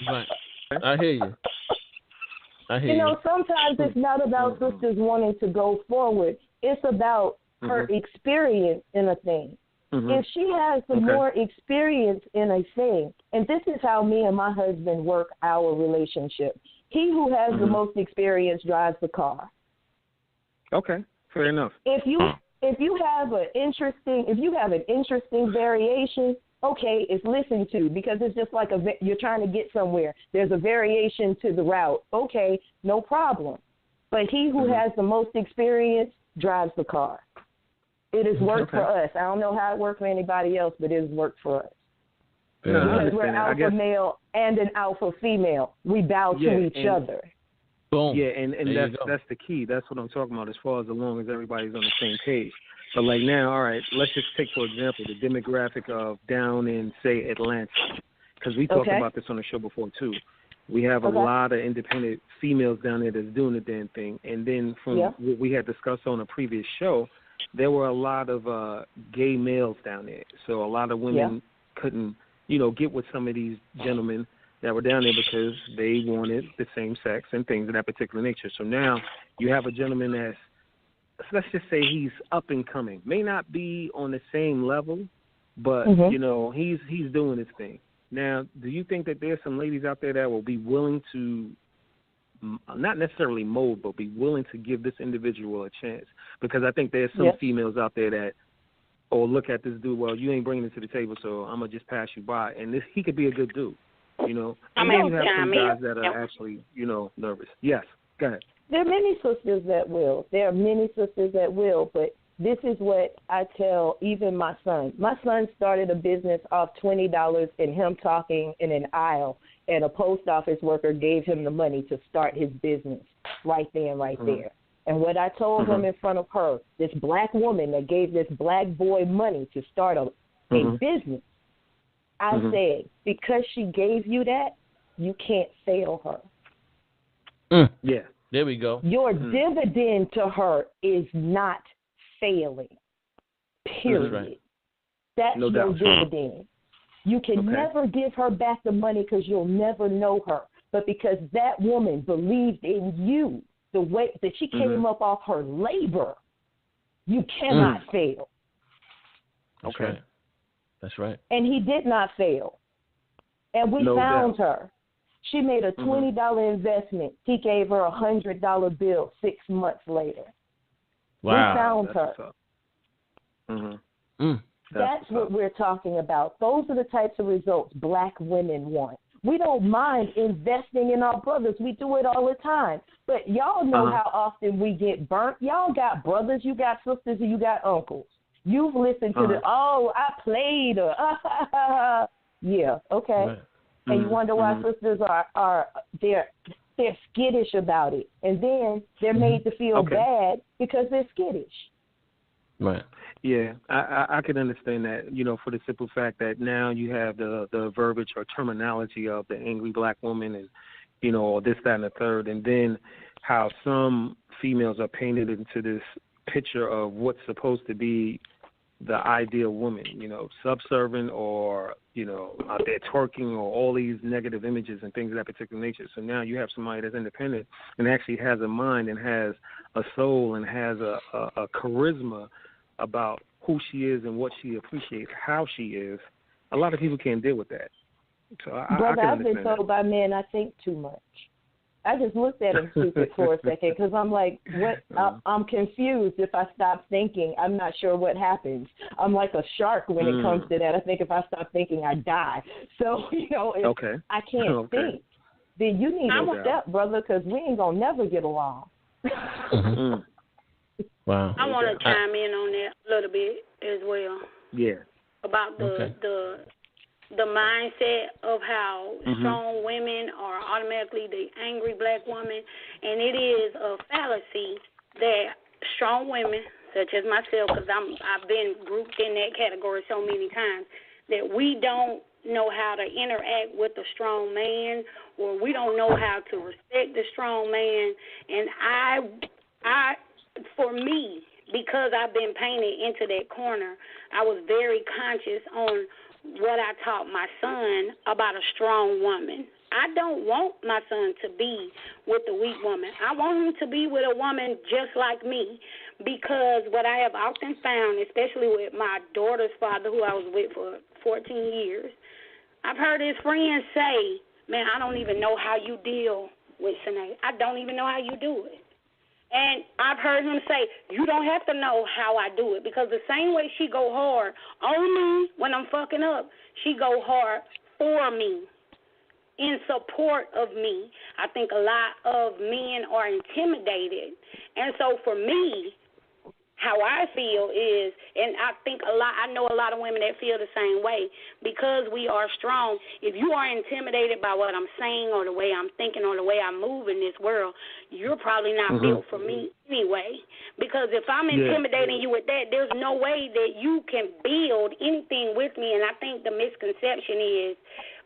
Right. I hear you. Sometimes it's not about sisters wanting to go forward. It's about her experience in a thing. If she has some more experience in a thing, and this is how me and my husband work our relationship. He who has the most experience drives the car. Okay, fair enough. If you have an interesting variation, okay, it's listened to because it's just like you're trying to get somewhere. There's a variation to the route. Okay, no problem. But he who has the most experience drives the car. It has worked for us. I don't know how it worked for anybody else, but it has worked for us. Because we're alpha male and an alpha female. We bow to each other. Boom. Yeah, and that's the key. That's what I'm talking about as far as long as everybody's on the same page. But like now, all right, let's just take, for example, the demographic of down in, say, Atlanta. Because we talked about this on the show before, too. We have a lot of independent females down there that's doing the damn thing. And then from what we had discussed on a previous show, there were a lot of gay males down there. So a lot of women couldn't, get with some of these gentlemen that were down there because they wanted the same sex and things of that particular nature. So now you have a gentleman that's, let's just say he's up and coming. May not be on the same level, but, he's doing his thing. Now, do you think that there's some ladies out there that will be willing to, not necessarily mold, but be willing to give this individual a chance? Because I think there's some females out there that, look at this dude, well, you ain't bringing it to the table, so I'm going to just pass you by. And he could be a good dude, And then you have some guys that are actually, nervous. Yes, go ahead. There are many sisters that will. But this is what I tell even my son. My son started a business off $20 and him talking in an aisle, and a post office worker gave him the money to start his business right there. And what I told him in front of her, this black woman that gave this black boy money to start a business, I said, because she gave you that, you can't fail her. Yeah. There we go. Your dividend to her is not failing. Period. That's no your doubt. dividend. You can never give her back the money because you'll never know her. But because that woman believed in you, the way that she came up off her labor, you cannot fail. Okay. That's right. And he did not fail. And we found her. She made a $20 investment. He gave her a $100 bill 6 months later. Wow. We found her. That's what we're talking about. Those are the types of results Black women want. We don't mind investing in our brothers. We do it all the time. But y'all know how often we get burnt. Y'all got brothers, you got sisters, and you got uncles. You've listened to I played her. Yeah, okay. Right. And you wonder why sisters are they're skittish about it. And then they're made to feel bad because they're skittish. Right. Yeah, I can understand that, for the simple fact that now you have the verbiage or terminology of the angry Black woman and, or this, that, and the third, and then how some females are painted into this picture of what's supposed to be the ideal woman, subservient or, out there twerking or all these negative images and things of that particular nature. So now you have somebody that's independent and actually has a mind and has a soul and has a charisma about who she is and what she appreciates, how she is. A lot of people can't deal with that. So Brother, I've been told by men I think too much. I just looked at him stupid for a second because I'm like, what? I'm confused. If I stop thinking, I'm not sure what happens. I'm like a shark when it comes to that. I think if I stop thinking, I die. So, if I can't think, then you need to step, brother, because we ain't going to never get along. Wow. I want to chime in on that a little bit as well. Yeah. About the mindset of how strong women are automatically the angry Black woman, and it is a fallacy that strong women, such as myself, because I've been grouped in that category so many times, that we don't know how to interact with a strong man, or we don't know how to respect the strong man, and I for me, because I've been painted into that corner, I was very conscious on what I taught my son about a strong woman. I don't want my son to be with a weak woman. I want him to be with a woman just like me, because what I have often found, especially with my daughter's father, who I was with for 14 years, I've heard his friends say, man, I don't even know how you deal with Sinead. I don't even know how you do it. And I've heard him say, you don't have to know how I do it, because the same way she go hard on me when I'm fucking up, she go hard for me, in support of me. I think a lot of men are intimidated. And so for me, how I feel is, and I know a lot of women that feel the same way, because we are strong. If you are intimidated by what I'm saying or the way I'm thinking or the way I move in this world, you're probably not built for me anyway. Because if I'm intimidating you with that, there's no way that you can build anything with me. And I think the misconception is,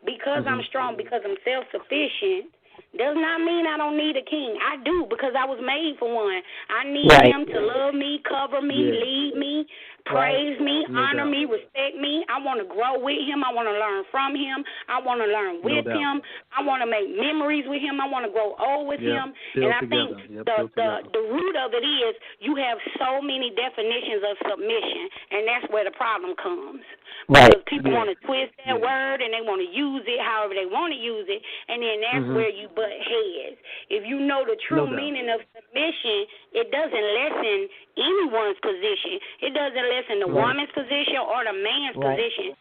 because I'm strong, because I'm self-sufficient, does not mean I don't need a king. I do, because I was made for one. I need him to love me, cover me, lead me, praise me, honor me, respect me. I want to grow with him. I want to learn from him. I want to learn with him. I want to make memories with him. I want to grow old with him. And I think the root of it is you have so many definitions of submission, and that's where the problem comes. Because people want to twist that word, and they want to use it however they want to use it, and then that's where you butt heads. If you know the true meaning of submission, it doesn't lessen anyone's position. It doesn't lessen the woman's position or the man's position.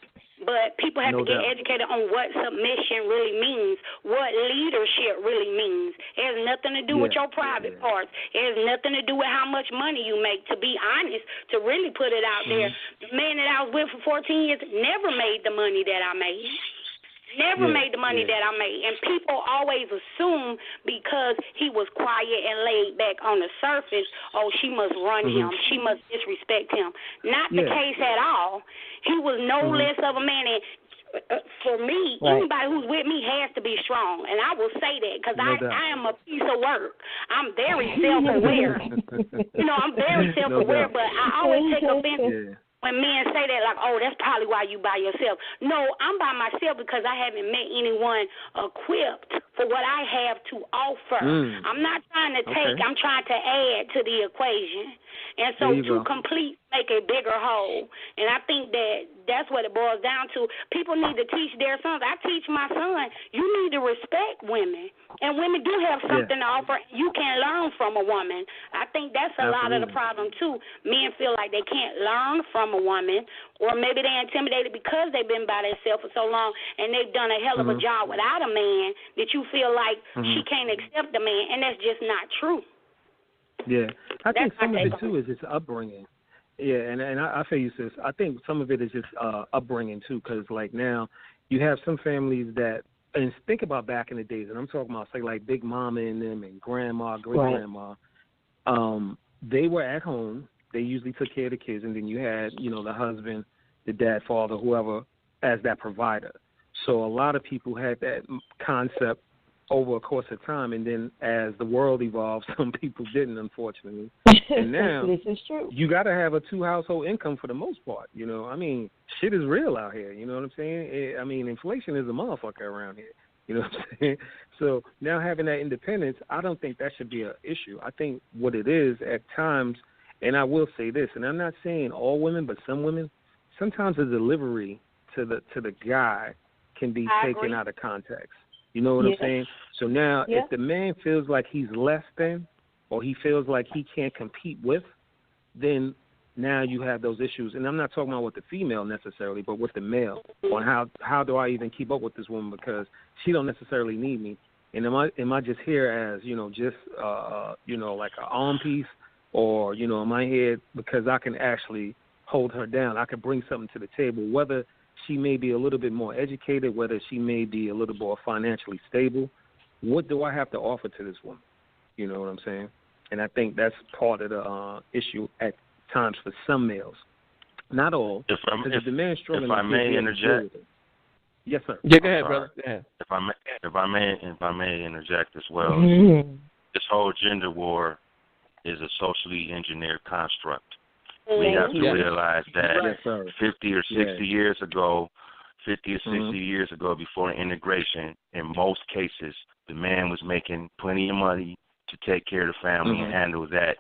But people have to get educated on what submission really means, what leadership really means. It has nothing to do with your private parts. It has nothing to do with how much money you make. To be honest, to really put it out there, the man that I was with for 14 years never made the money that I made. Never made the money that I made. And people always assume because he was quiet and laid back on the surface, oh, she must run him. She must disrespect him. Not the case at all. He was no less of a man. And for me, anybody who's with me has to be strong. And I will say that because I am a piece of work. I'm very self-aware. I'm very self-aware, but I always take offense when men say that, like, oh, that's probably why you by yourself. No, I'm by myself because I haven't met anyone equipped for what I have to offer. I'm not trying to take, I'm trying to add to the equation. And so to complete, make a bigger whole. And I think that that's what it boils down to. People need to teach their sons. I teach my son, you need to respect women. And women do have something to offer. You can learn from a woman. I think that's a lot of the problem, too. Men feel like they can't learn from a woman, or maybe they're intimidated because they've been by themselves for so long and they've done a hell of a job without a man that you feel like she can't accept the man, and that's just not true. Yeah, I think some of it, too, is just upbringing. Yeah, and I feel you, sis. I think some of it is just upbringing, too, because, like, now you have some families that, and think about back in the days, and I'm talking about, say, like Big Mama and them and Grandma, Great-Grandma. They were at home. They usually took care of the kids, and then you had, you know, the husband, the dad, father, whoever, as that provider. So a lot of people had that concept over a course of time, and then as the world evolved, some people didn't, unfortunately. And now this is true. You got to have a 2-household income for the most part. You know, I mean, shit is real out here. You know what I'm saying? I mean, inflation is a motherfucker around here. You know what I'm saying? So now having that independence, I don't think that should be an issue. I think what it is at times, and I will say this, and I'm not saying all women, but some women, sometimes the delivery to the guy can be taken out of context. You know what I'm saying? So now if the man feels like he's less than, or he feels like he can't compete with, then now you have those issues. And I'm not talking about with the female necessarily, but with the male, on how do I even keep up with this woman, because she don't necessarily need me. And am I just here as, you know, just you know, like an arm piece, or, you know, am I here because I can actually hold her down? I can bring something to the table, whether she may be a little bit more educated, whether she may be a little more financially stable. What do I have to offer to this woman? You know what I'm saying? And I think that's part of the issue at times for some males. Not all. If I may interject. Yes, sir. Yeah, go ahead, brother. Go ahead. If I may interject as well. This whole gender war is a socially engineered construct. We have to realize that 50 or 60 years ago, before integration, in most cases, the man was making plenty of money to take care of the family and handle that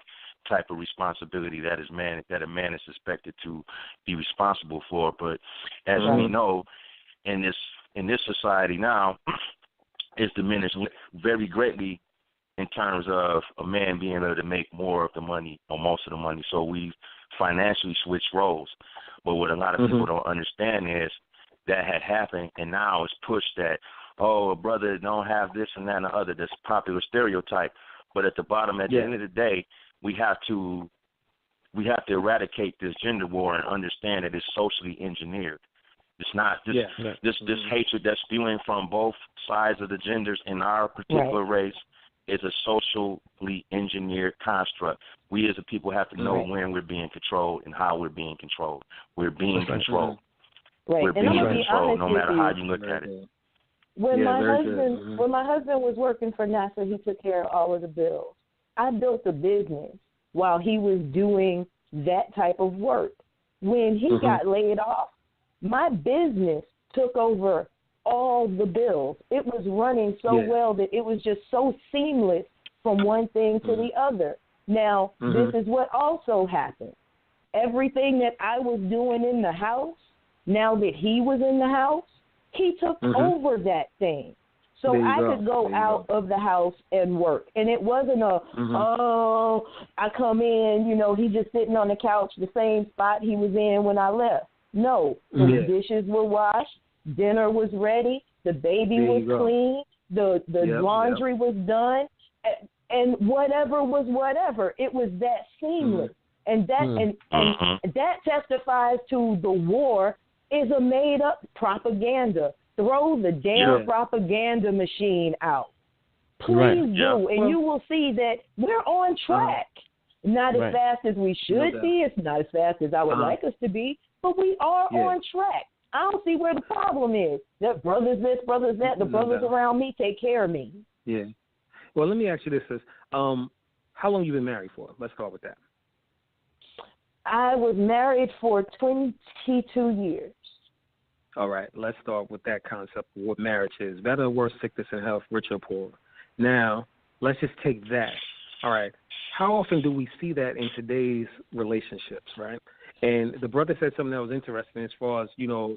type of responsibility that a man is expected to be responsible for. But as we know, in this society now, it's diminished very greatly in terms of a man being able to make more of the money or most of the money. So we've financially switched roles. But what a lot of people don't understand is that had happened, and now it's pushed that, oh, a brother don't have this and that and the other. That's a popular stereotype. But at the bottom, at the end of the day, we have to eradicate this gender war and understand that it's socially engineered. It's not this hatred that's spewing from both sides of the genders in our particular race is a socially engineered construct. We as a people have to know when we're being controlled and how we're being controlled. We're being controlled. We're being controlled, no matter how you look at it. When my husband was working for NASA, he took care of all of the bills. I built a business while he was doing that type of work. When he got laid off, my business took over all the bills. It was running so well that it was just so seamless from one thing to the other. Now, this is what also happened. Everything that I was doing in the house, now that he was in the house, he took over that thing. So I could go out of the house and work. And it wasn't I come in, you know, he just sitting on the couch, the same spot he was in when I left. No, the dishes were washed, dinner was ready, the baby was clean, the laundry was done, and whatever was whatever. It was that seamless. And that and that testifies to the war is a made-up propaganda. Throw the damn propaganda machine out. Please do, and you will see that we're on track. Not as fast as we should be. It's not as fast as I would like us to be, but we are on track. I don't see where the problem is. That brothers this, brothers that, the brothers around me take care of me. Yeah. Well, let me ask you this, sis. How long you been married for? Let's start with that. I was married for 22 years. All right, let's start with that concept of what marriage is. Better or worse, sickness and health, rich or poor. Now, let's just take that. All right, how often do we see that in today's relationships, right? And the brother said something that was interesting as far as,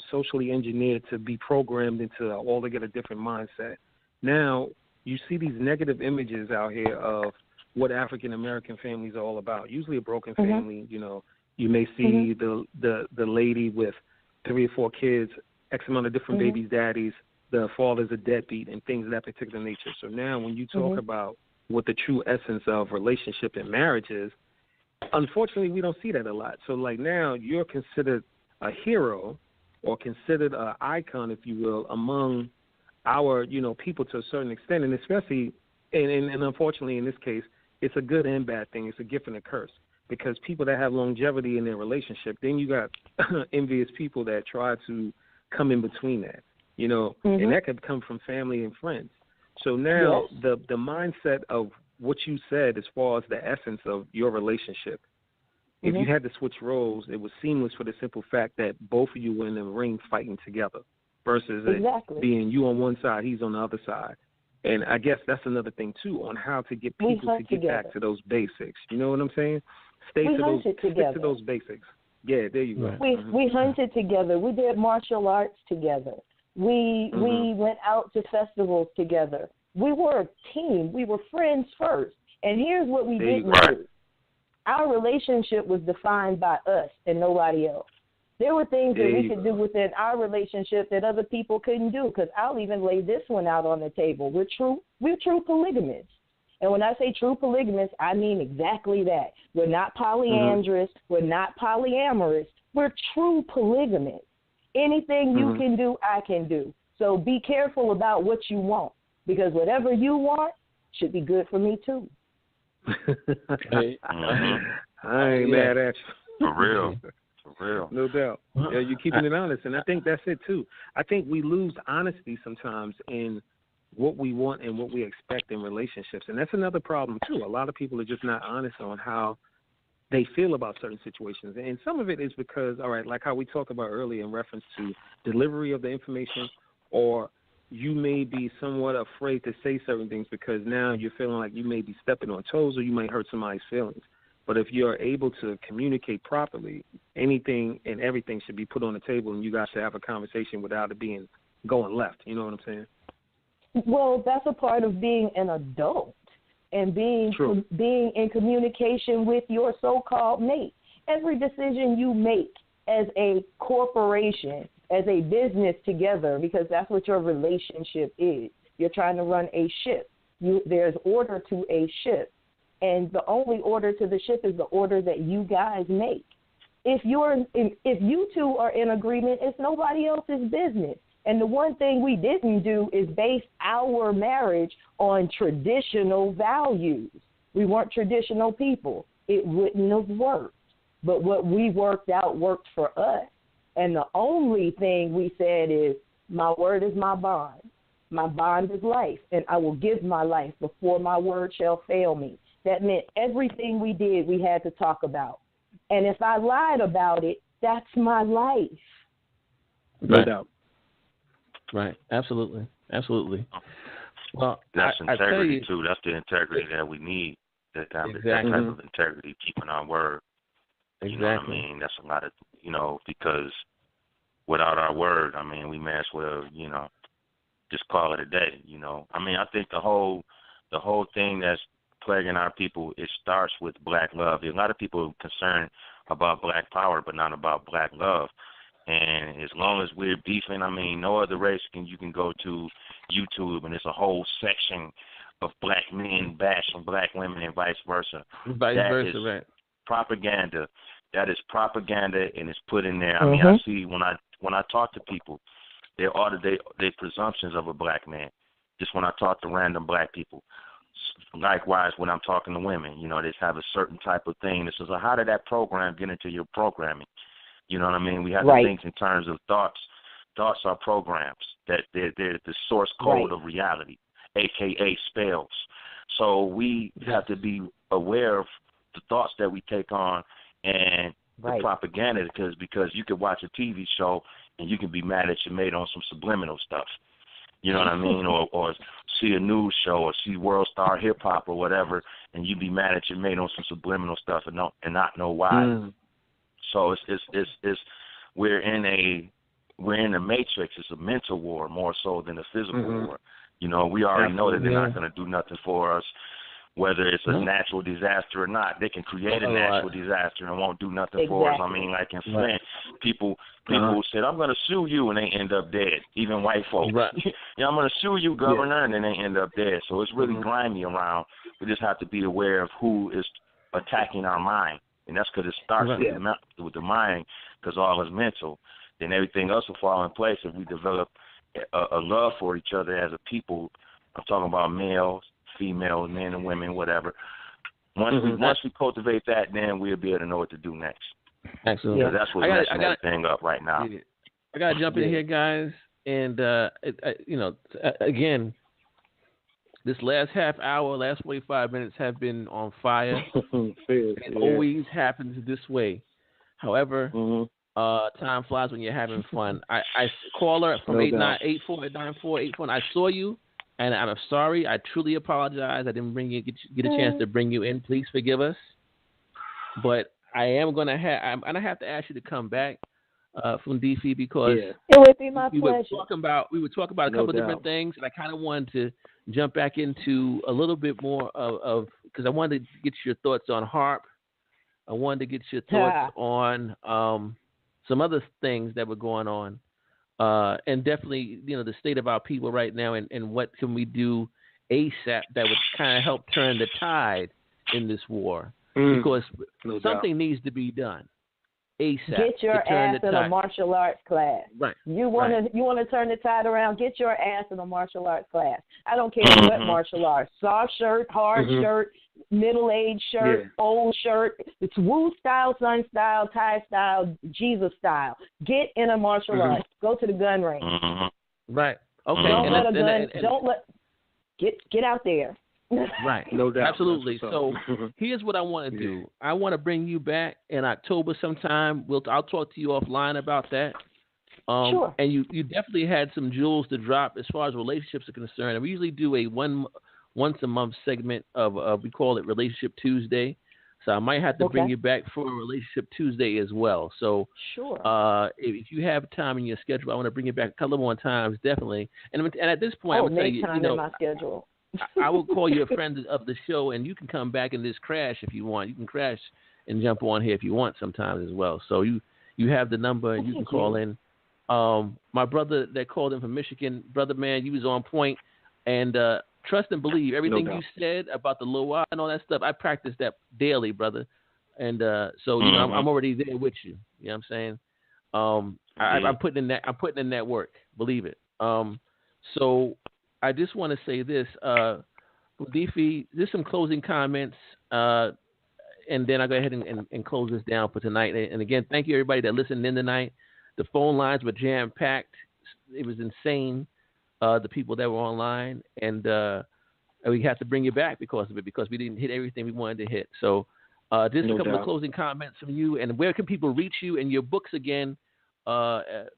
socially engineered to be programmed into altogether different mindset. Now, you see these negative images out here of what African American families are all about. Usually a broken family, you may see the lady with 3 or 4 kids, X amount of different babies, daddies, the father's a deadbeat, and things of that particular nature. So now when you talk about what the true essence of relationship and marriage is, unfortunately, we don't see that a lot. So, like, now you're considered a hero or considered an icon, if you will, among our, people to a certain extent, and especially, and unfortunately in this case, it's a good and bad thing. It's a gift and a curse, because people that have longevity in their relationship, then you got envious people that try to come in between that, and that could come from family and friends. So now the mindset of what you said as far as the essence of your relationship, if you had to switch roles, it was seamless for the simple fact that both of you were in the ring fighting together versus it being you on one side, he's on the other side. And I guess that's another thing, too, on how to get people to get back to those basics. You know what I'm saying? Stick to those basics. Yeah, there you go. We hunted together. We did martial arts together. We went out to festivals together. We were a team. We were friends first. And here's what we didn't do. Our relationship was defined by us and nobody else. There were things that we could do within our relationship that other people couldn't do, because I'll even lay this one out on the table. We're true polygamists. And when I say true polygamists, I mean exactly that. We're not polyandrous. We're not polyamorous. We're true polygamists. Anything you can do, I can do. So be careful about what you want, because whatever you want should be good for me, too. I ain't mad at you. For real. No doubt. Yeah, you're keeping it honest, and I think that's it, too. I think we lose honesty sometimes in what we want and what we expect in relationships, and that's another problem, too. A lot of people are just not honest on how they feel about certain situations, and some of it is because, all right, like how we talked about earlier in reference to delivery of the information, or you may be somewhat afraid to say certain things because now you're feeling like you may be stepping on toes or you might hurt somebody's feelings. But if you're able to communicate properly, anything and everything should be put on the table, and you guys should have a conversation without it being going left. You know what I'm saying? Well, that's a part of being an adult and being in communication with your so-called mate. Every decision you make as a corporation, as a business together, because that's what your relationship is. You're trying to run a ship. There's order to a ship. And the only order to the ship is the order that you guys make. If you two are in agreement, it's nobody else's business. And the one thing we didn't do is base our marriage on traditional values. We weren't traditional people. It wouldn't have worked. But what we worked out worked for us. And the only thing we said is, my word is my bond. My bond is life, and I will give my life before my word shall fail me. That meant everything we did, we had to talk about. And if I lied about it, that's my life. No doubt. Right. Absolutely. Well, that's integrity, you, too. That's the integrity that we need. That type of integrity, keeping our word. You know what I mean? That's a lot of, because without our word, I mean, we may as well, just call it a day, I mean, I think the whole thing that's plaguing our people, it starts with black love. There's a lot of people concerned about black power, but not about black love. And as long as we're beefing, I mean, no other race you can go to YouTube, and it's a whole section of black men bashing black women and vice versa. Right. Propaganda. That is propaganda, and it's put in there. I mean, I see when I talk to people, they presumptions of a black man. Just when I talk to random black people. Likewise, when I'm talking to women, they have a certain type of thing. This is how did that program get into your programming? You know what I mean? We have to think in terms of thoughts. Thoughts are programs. That they're the source code of reality, a.k.a. spells. So we have to be aware of the thoughts that we take on and the propaganda, because you could watch a TV show and you can be mad at your mate on some subliminal stuff. You know what I mean? Or see a news show or see World Star Hip Hop or whatever, and you be mad at your mate on some subliminal stuff and not know why. So it's we're in a matrix. It's a mental war more so than a physical war. You know, we already know that they're not going to do nothing for us, whether it's a natural disaster or not. They can create a natural disaster and won't do nothing for us. I mean, like in Flint, people said, I'm going to sue you, and they end up dead, even white folks. Yeah, I'm going to sue you, governor, and then they end up dead. So it's really grimy around. We just have to be aware of who is attacking our mind. And that's because it starts with the mind, because all is mental. Then everything else will fall in place if we develop a love for each other as a people. I'm talking about males, females, men and women, whatever. Once we cultivate that, then we'll be able to know what to do next. Absolutely. Because that's what's messing everything up right now. I got to jump in here, guys. And, again, this last half hour, last 45 minutes have been on fire. It always happens this way. However, time flies when you're having fun. I caller from 894-894-8484. I saw you, and I'm sorry. I truly apologize. I didn't get a chance to bring you in. Please forgive us. But I am gonna have to ask you to come back, Funde Fi, because it would be my pleasure. We were talking about a couple of different things, and I kind of wanted to jump back into a little bit more of because I wanted to get your thoughts on harp. I wanted to get your thoughts on some other things that were going on, and definitely, the state of our people right now, and what can we do ASAP that would kind of help turn the tide in this war, because something needs to be done ASAP. Get your ass in a martial arts class. Right. You want to turn the tide around? Get your ass in a martial arts class. I don't care what martial arts. Soft shirt, hard shirt, middle-aged shirt, old shirt. It's Wu style, Sun style, Thai style, Jesus style. Get in a martial arts. Go to the gun range. Right. Okay. Get out there. Right. No doubt. Absolutely. So here's what I want to do. I want to bring you back in October sometime. I'll talk to you offline about that. Sure. And you definitely had some jewels to drop as far as relationships are concerned. And we usually do a once a month segment of we call it Relationship Tuesday. So I might have to bring you back for a Relationship Tuesday as well. So sure. If you have time in your schedule, I want to bring you back a couple more times, definitely. And at this point, I'm going to tell you, time in my schedule. I will call you a friend of the show, and you can come back and just crash if you want. You can crash and jump on here if you want sometimes as well. So you have the number, and you can call in. My brother that called in from Michigan, brother man, you was on point, and trust and believe everything you said about the loa and all that stuff. I practice that daily, brother, and so I'm already there with you. You know what I'm saying? I'm putting in that work. Believe it. So I just want to say this, Funde Fi, just some closing comments, and then I'll go ahead and close this down for tonight. And again, thank you everybody that listened in tonight. The phone lines were jam-packed. It was insane, the people that were online. And we have to bring you back because of it, because we didn't hit everything we wanted to hit. So just a couple of closing comments from you. And where can people reach you and your books again?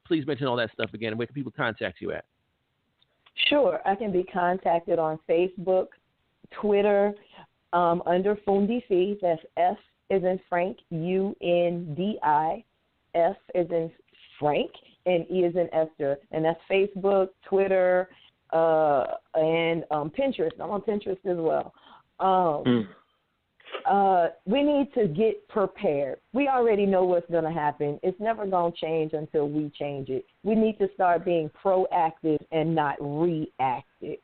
Please mention all that stuff again. Where can people contact you at? Sure. I can be contacted on Facebook, Twitter, under Funde Fi. That's F as in Frank, UNDI, F as in Frank, and E as in Esther. And that's Facebook, Twitter, and Pinterest. I'm on Pinterest as well. We need to get prepared. We already know what's going to happen. It's never going to change until we change it. We need to start being proactive and not reactive.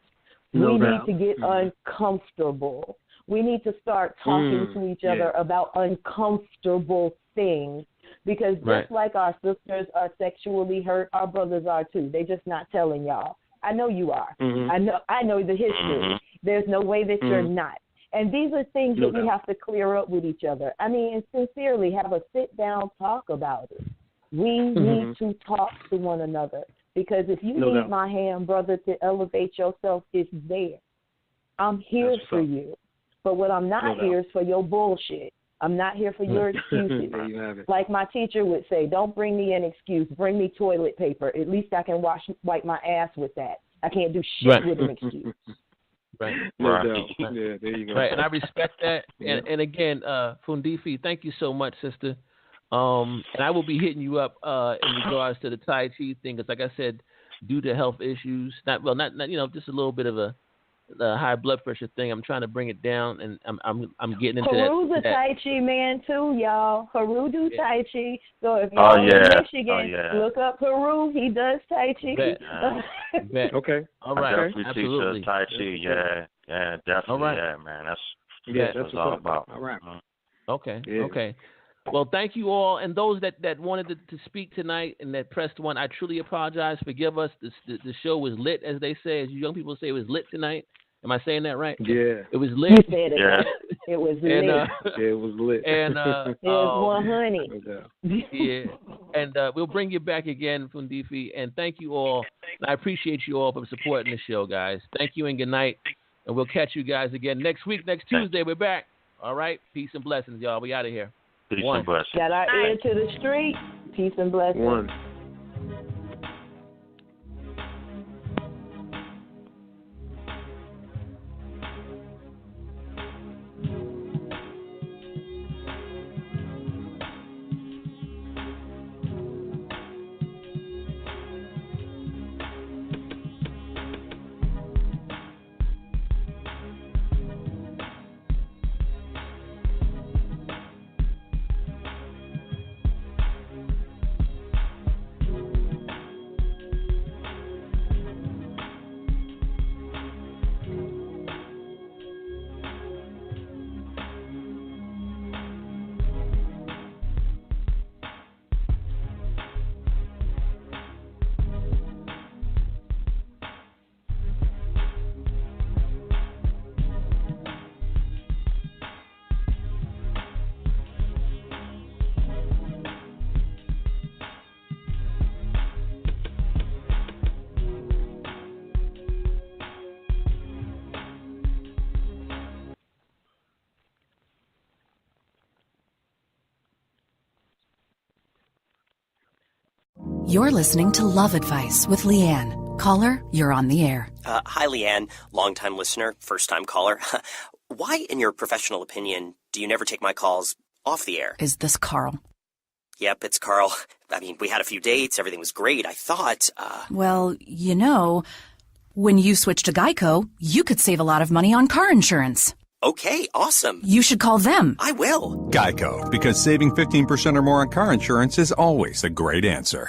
We need to get uncomfortable. We need to start talking to each other about uncomfortable things, because just like our sisters are sexually hurt, our brothers are too. They're just not telling y'all. I know you are. I know the history. There's no way that you're not. And these are things that we have to clear up with each other. I mean, and sincerely have a sit-down talk about it. We need to talk to one another, because if you need my hand, brother, to elevate yourself, it's there. I'm here for you. But what I'm not here is for your bullshit. I'm not here for your excuses. There you have it. Like my teacher would say, don't bring me an excuse. Bring me toilet paper. At least I can wipe my ass with that. I can't do shit with an excuse. Right. No doubt. Yeah, there you go. Right, and I respect that. And again, Funde Fi, thank you so much, sister. And I will be hitting you up in regards to the Tai Chi thing, because like I said, due to health issues, not just a little bit of a high blood pressure thing. I'm trying to bring it down, and I'm getting into Haru's that. a Tai Chi man too, y'all. Haru do Tai Chi. So if y'all in Michigan, look up Haru. He does Tai Chi. Bet. Okay. All right. Definitely Absolutely. teach Tai Chi. Yeah, definitely. All right. Yeah, man. That's that's what it's all about. All right. Okay. Yeah. Okay. Well, thank you all, and those that wanted to speak tonight and that pressed one. I truly apologize. Forgive us. The show was lit, as they say, as you young people say, it was lit tonight. Am I saying that right? Yeah. It was lit. You said it. Right. It was lit. It was lit. And it was 100. Yeah. And we'll bring you back again, Funde Fi. And thank you all. I appreciate you all for supporting the show, guys. Thank you and good night. And we'll catch you guys again next week, next Tuesday. We're back. All right. Peace and blessings, y'all. We out of here. Peace and blessings. Got our ear to the street. Peace and blessings. One. You're listening to Love Advice with Leanne. Caller, you're on the air. Hi, Leanne. Longtime listener, first-time caller. Why, in your professional opinion, do you never take my calls off the air? Is this Carl? Yep, it's Carl. I mean, we had a few dates. Everything was great. I thought, Well, when you switch to Geico, you could save a lot of money on car insurance. Okay, awesome. You should call them. I will. Geico, because saving 15% or more on car insurance is always a great answer.